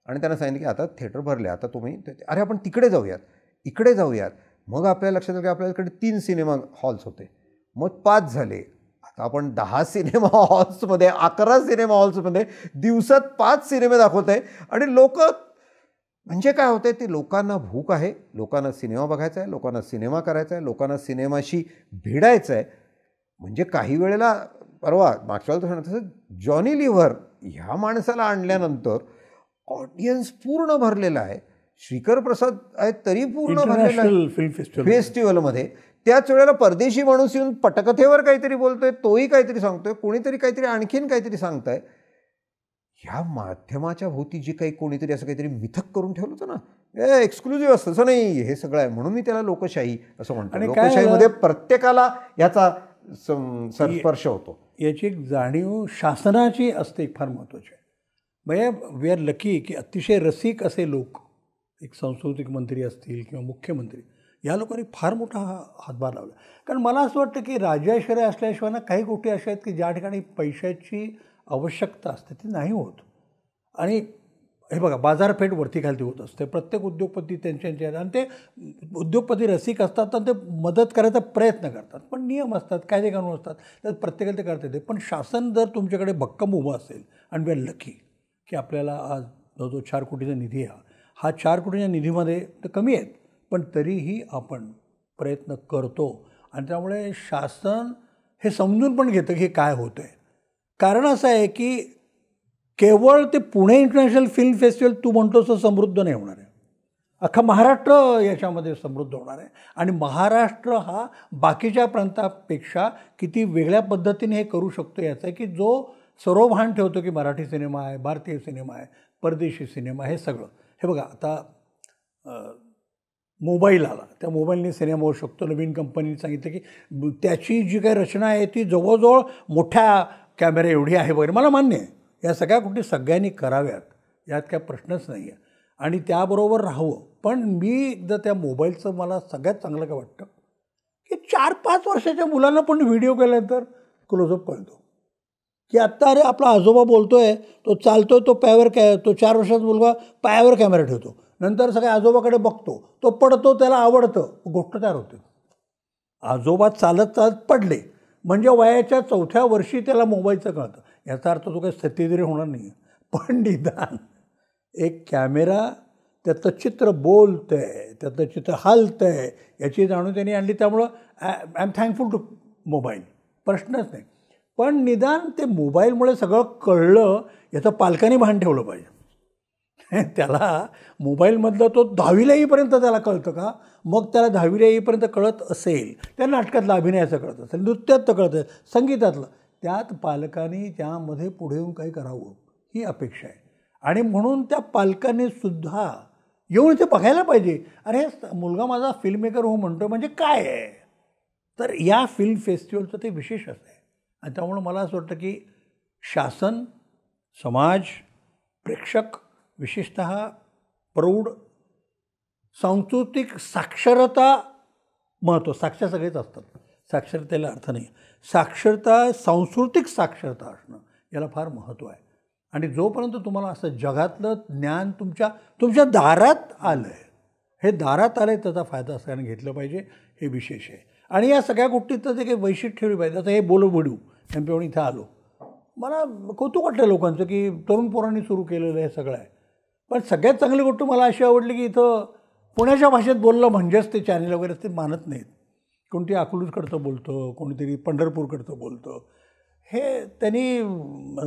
[SPEAKER 2] आणि त्यांना सांगितलं की आता थिएटर भरले, आता तुम्ही अरे आपण तिकडे जाऊयात, इकडे जाऊयात. मग आपल्या लक्षात आलं की आपल्याकडे 3 सिनेमा हॉल्स होते, मग 5 झाले, आता आपण 10 सिनेमा हॉल्समध्ये, 11 सिनेमा हॉल्समध्ये दिवसात 5 सिनेमे दाखवत आहे. आणि लोक म्हणजे काय होतं आहे, ते लोकांना भूक आहे, लोकांना सिनेमा बघायचा आहे, लोकांना सिनेमा करायचा आहे, लोकांना सिनेमाशी भिडायचं आहे. म्हणजे काही वेळेला परवा मागच्या वेळेला तसं जॉनी लिव्हर ह्या माणसाला आणल्यानंतर ऑडियन्स पूर्ण भरलेला आहे, श्रीकर प्रसाद आहेत तरी पूर्ण भरलेला आहे फेस्टिवलमध्ये. त्याच वेळेला परदेशी माणूस येऊन पटकथेवर काहीतरी बोलतोय, तोही काहीतरी सांगतोय, कोणीतरी काहीतरी आणखीन काहीतरी सांगताय. ह्या माध्यमाच्या भोवती जे काही कोणीतरी असं काहीतरी मिथक करून ठेवलं होतं ना, एक्सक्लुझिव्ह असतं, असं नाही, हे सगळं आहे. म्हणून मी त्याला लोकशशाही असं म्हणतो. लोकशाहीमध्ये प्रत्येकाला याचा स्पर्श होतो.
[SPEAKER 1] याची एक जाणीव शासनाची असते, फार महत्त्वाची आहे. म्हणजे वी आर लकी की अतिशय रसिक असे लोक, एक सांस्कृतिक मंत्री असतील किंवा मुख्यमंत्री, या लोकांनी फार मोठा हातभार लावला. कारण मला असं वाटतं की राजाश्रय असल्याशिवाय ना काही गोष्टी अशा आहेत की ज्या ठिकाणी पैशाची आवश्यकता असते ती नाही होत. आणि हे बघा, बाजारपेठ वरती खालती होत असते, प्रत्येक उद्योगपती त्यांच्या आणि ते उद्योगपती रसिक असतात आणि ते मदत करायचा प्रयत्न करतात, पण नियम असतात, कायदे कानून असतात, तर प्रत्येकाला ते करता येते. पण शासन जर तुमच्याकडे भक्कम उभं असेल, आणि वी आर लकी की आपल्याला आज जो 4 कोटीचा निधी आहे, हा 4 कोटीच्या निधीमध्ये तर कमी आहेत, पण तरीही आपण प्रयत्न करतो. आणि त्यामुळे शासन हे समजून पण घेतं की हे काय होतं आहे. कारण असं आहे की केवळ ते पुणे इंटरनॅशनल फिल्म फेस्टिवल तू म्हणतो तसं समृद्ध नाही होणार आहे, अख्खा महाराष्ट्र याच्यामध्ये समृद्ध होणार आहे. आणि महाराष्ट्र हा बाकीच्या प्रांतापेक्षा किती वेगळ्या पद्धतीने हे करू शकतो याचं आहे की जो सर्व भान ठेवतो की मराठी सिनेमा आहे, भारतीय सिनेमा आहे, परदेशी सिनेमा, हे सगळं. हे बघा, आता मोबाईल आला, त्या मोबाईलने सिनेमा होऊ शकतो. नवीन कंपनीने सांगितलं की त्याची जी काही रचना आहे ती जवळजवळ मोठ्या कॅमेरा एवढी आहे वगैरे. मला मान्य आहे, या सगळ्या गोष्टी सगळ्यांनी कराव्यात, यात काय प्रश्नच नाही आहे, आणि त्याबरोबर राहावं. पण मी एकदा त्या मोबाईलचं मला सगळ्यात चांगलं काय वाटतं की 4-5 वर्षाच्या मुलांना पण व्हिडिओ केल्यानंतर क्लोजअप कळतो. की आत्ता अरे आपला आजोबा बोलतोय, तो चालतोय, तो तो 4 वर्षाचा मुलगा पायावर कॅमेरा ठेवतो, नंतर सगळ्या आजोबाकडे बघतो, तो पडतो, त्याला आवडतं, गोष्ट तयार होते. आजोबा चालत चालत पडले म्हणजे वयाच्या 4थ्या वर्षी त्याला मोबाईलचं कळतं. याचा अर्थ तो काही सत्यधीर होणार नाही. पण निदान एक कॅमेरा त्याचं चित्र बोलतंय, त्याचं चित्र हलतंय याची जाणून त्यांनी आणली. त्यामुळं I am thankful to mobile, प्रश्नच नाही. पण निदान ते मोबाईलमुळे सगळं कळलं याचं पालकांनी भान ठेवलं पाहिजे. त्याला मोबाईलमधलं तो 10वीला येईपर्यंत त्याला कळतं का? मग त्याला 10वीला येईपर्यंत कळत असेल, त्या नाटकातलं अभिनयाचं कळत असेल, नृत्यातलं कळतं, संगीतातलं, त्यात पालकांनी त्यामध्ये पुढे येऊन काही करावं ही अपेक्षा आहे. आणि म्हणून त्या पालकांनी सुद्धा येऊन ते बघायला पाहिजे. अरे मुलगा माझा फिल्म मेकर हो म्हणतो म्हणजे काय आहे. तर या फिल्म फेस्टिवलचं ते विशेष असं आहे. आणि त्यामुळं मला असं वाटतं की शासन, समाज, प्रेक्षक, विशेषतः प्रौढ, सांस्कृतिक साक्षरता महत्त्व. साक्षर सगळेच असतात, साक्षरतेला अर्थ नाही. साक्षरता, सांस्कृतिक साक्षरता असणं याला फार महत्त्व आहे. आणि जोपर्यंत तुम्हाला असं जगातलं ज्ञान तुमच्या दारात आलं आहे, हे दारात आलं आहे, त्याचा फायदा सगळ्यांनी घेतला पाहिजे, हे विशेष आहे. आणि या सगळ्या गोष्टीचं जे काही वैशिष्ट्य ठेवली पाहिजे. आता हे बोलू एमपीवरून इथं आलो, मला कौतुक वाटलं लोकांचं की तरुण पोरांनी सुरू केलेलं हे सगळं आहे. पण सगळ्यात चांगली गोष्ट मला अशी आवडली की इथं पुण्याच्या भाषेत बोललं म्हणजेच ते चॅनल वगैरे ते मानत नाहीत. कोणती अकलूजकडचं बोलतं, कोणीतरी पंढरपूरकडचं बोलतं, हे त्यांनी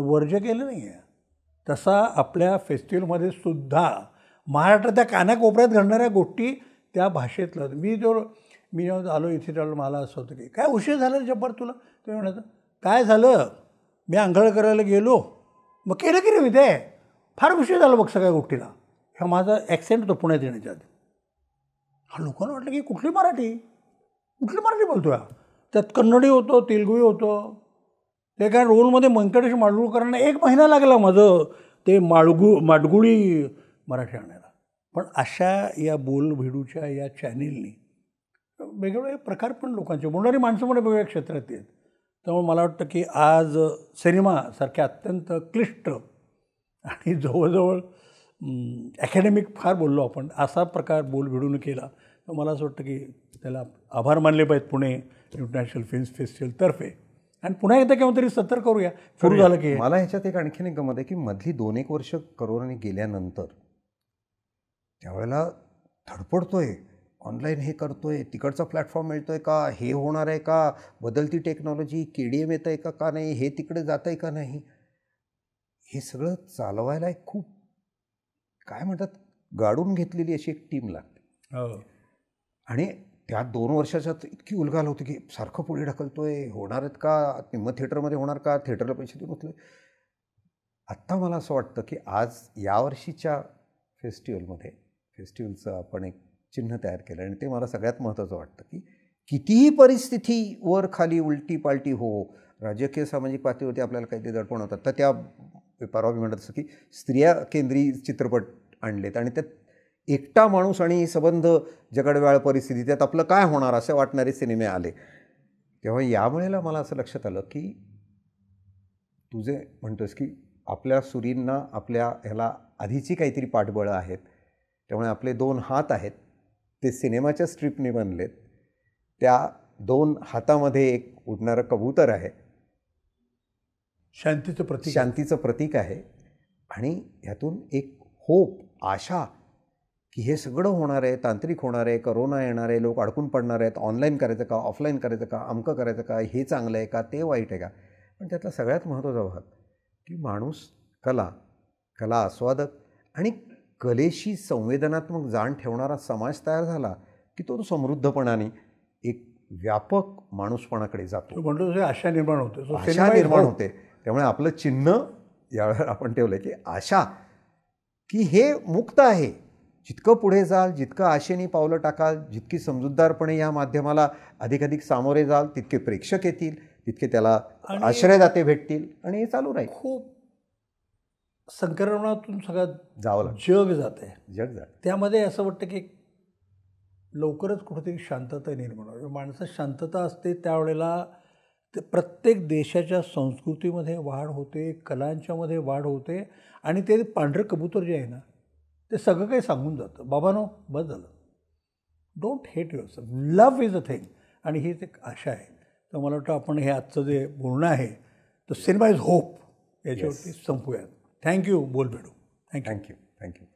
[SPEAKER 1] वर्ज केलं नाही आहे. तसा आपल्या फेस्टिवलमध्ये सुद्धा महाराष्ट्रात त्या कानाकोपऱ्यात घडणाऱ्या गोष्टी त्या भाषेतलं. मी जेव्हा आलो इथे त्यावेळेला मला असं होतं की काय उशीर झाला जब्बार तुला. ते म्हणायचं काय झालं, मी आंघोळ करायला गेलो, मग केलं की रे मी ते, फार उशीर झालं बघ सगळ्या गोष्टीला. हा माझा ॲक्सेंट होतो पुण्यात येण्याच्या आधी. हा लोकांना वाटलं की कुठली मराठी बोलतो या. त्यात कन्नडी होतो, तेलगुही होतो. ते काय रोलमध्ये व्यंकटेश माडगूळकरांना 1 महिना लागला माझं ते माडगुळी मराठी आणायला. पण अशा या बोलभिडूच्या या चॅनेलनी वेगवेगळे प्रकार पण लोकांचे बोलणारी माणसं पण वेगवेगळ्या क्षेत्रात आहेत. त्यामुळे मला वाटतं की आज सिनेमासारख्या अत्यंत क्लिष्ट आणि जवळजवळ ॲकॅडमिक फार बोललो आपण, असा प्रकार बोलभिडून केला. तर मला असं वाटतं की त्याला आभार मानले पाहिजेत पुणे इंटरनॅशनल फिल्म फेस्टिवलतर्फे. आणि पुन्हा एकदा केव्हा तरी सत्तर करूया सुरू झालं की.
[SPEAKER 2] मला ह्याच्यात एक आणखीन एक गमत आहे की मधली 2-1 वर्ष करोनाने गेल्यानंतर त्यावेळेला धडपडतोय, ऑनलाईन हे करतोय, तिकडचा प्लॅटफॉर्म मिळतोय का, हे होणार आहे का, बदलती टेक्नॉलॉजी, KDM येतं आहे का नाही, हे तिकडे जातं आहे का नाही, हे सगळं चालवायला एक खूप काय म्हणतात गाडून घेतलेली अशी एक टीम लागते. आणि त्या 2 वर्षाच्यात इतकी उलघाल होती की सारखं पुढे ढकलतोय, होणार आहेत का, निम्मं थिएटरमध्ये होणार का, थिएटरला पैसे देऊन होतले. आत्ता मला असं वाटतं की आज यावर्षीच्या फेस्टिवलचं आपण एक चिन्ह तयार केलं आणि ते मला सगळ्यात महत्त्वाचं वाटतं की कितीही परिस्थिती वर खाली उलटी पालटी हो, राजकीय सामाजिक पातळीवरती आपल्याला काहीतरी दडपण होतात, तर त्या परवा मी म्हणत असं की स्त्रिया केंद्रीय चित्रपट आणलेत आणि त्यात एकटा माणूस आणि संबंध जगडव्याळ परिस्थिती, त्यात आपलं काय होणार असे वाटणारे सिनेमे आले. तेव्हा यावेळेला मला असं लक्षात आलं की तू जे म्हणतोस की आपल्या सुरींना आपल्या ह्याला आधीची काहीतरी पाठबळं आहेत, त्यामुळे आपले 2 हात आहेत, ते सिनेमाच्या स्ट्रिपने बनलेत. त्या 2 हातामध्ये एक उडणारं कबूतर आहे, शांतीचं प्रतीक आहे. आणि ह्यातून एक होप, आशा की हे सगळं होणार आहे, तांत्रिक होणार आहे, करोना येणार आहे, लोक अडकून पडणार आहेत, ऑनलाईन करायचं का, ऑफलाईन करायचं का, अमकं करायचं का, हे चांगलं आहे का, ते वाईट आहे का. पण त्यातला सगळ्यात महत्त्वाचा भाग की माणूस कला आस्वादक आणि कलेशी संवेदनात्मक जाण ठेवणारा समाज तयार झाला की तो समृद्धपणाने एक व्यापक माणूसपणाकडे जातो.
[SPEAKER 1] म्हणतो आशा निर्माण
[SPEAKER 2] होते. त्यामुळे आपलं चिन्ह यावेळेला आपण ठेवलं की आशा, की हे मुक्त आहे. जितकं पुढे जाल, जितकं आशेने पावलं टाकाल, जितकी समजूतदारपणे या माध्यमाला अधिकाधिक सामोरे जाल, तितके प्रेक्षक येतील, तितके त्याला आश्रयदाते भेटतील आणि हे चालू राहील.
[SPEAKER 1] खूप संक्रमणातून सगळं
[SPEAKER 2] जावं
[SPEAKER 1] जग जाते.
[SPEAKER 2] जग
[SPEAKER 1] त्यामध्ये असं वाटतं की लवकरच कुठेतरी शांतता निर्माण होईल. माणसात शांतता असते त्यावेळेला ते प्रत्येक देशाच्या संस्कृतीमध्ये वाढ होते, कलांच्यामध्ये वाढ होते आणि ते पांढरं कबूतर जे आहे ना ते सगळं काही सांगून जातं. बाबांनो बस झालं, don't hate yourself, love is a thing. आणि हीच एक आशा आहे. तर मला वाटतं आपण हे आजचं जे बोलणं आहे तर सिनेमा इज होप याच्यावरती संपूयात. थँक्यू बोल भेटू.
[SPEAKER 2] थँक्यू.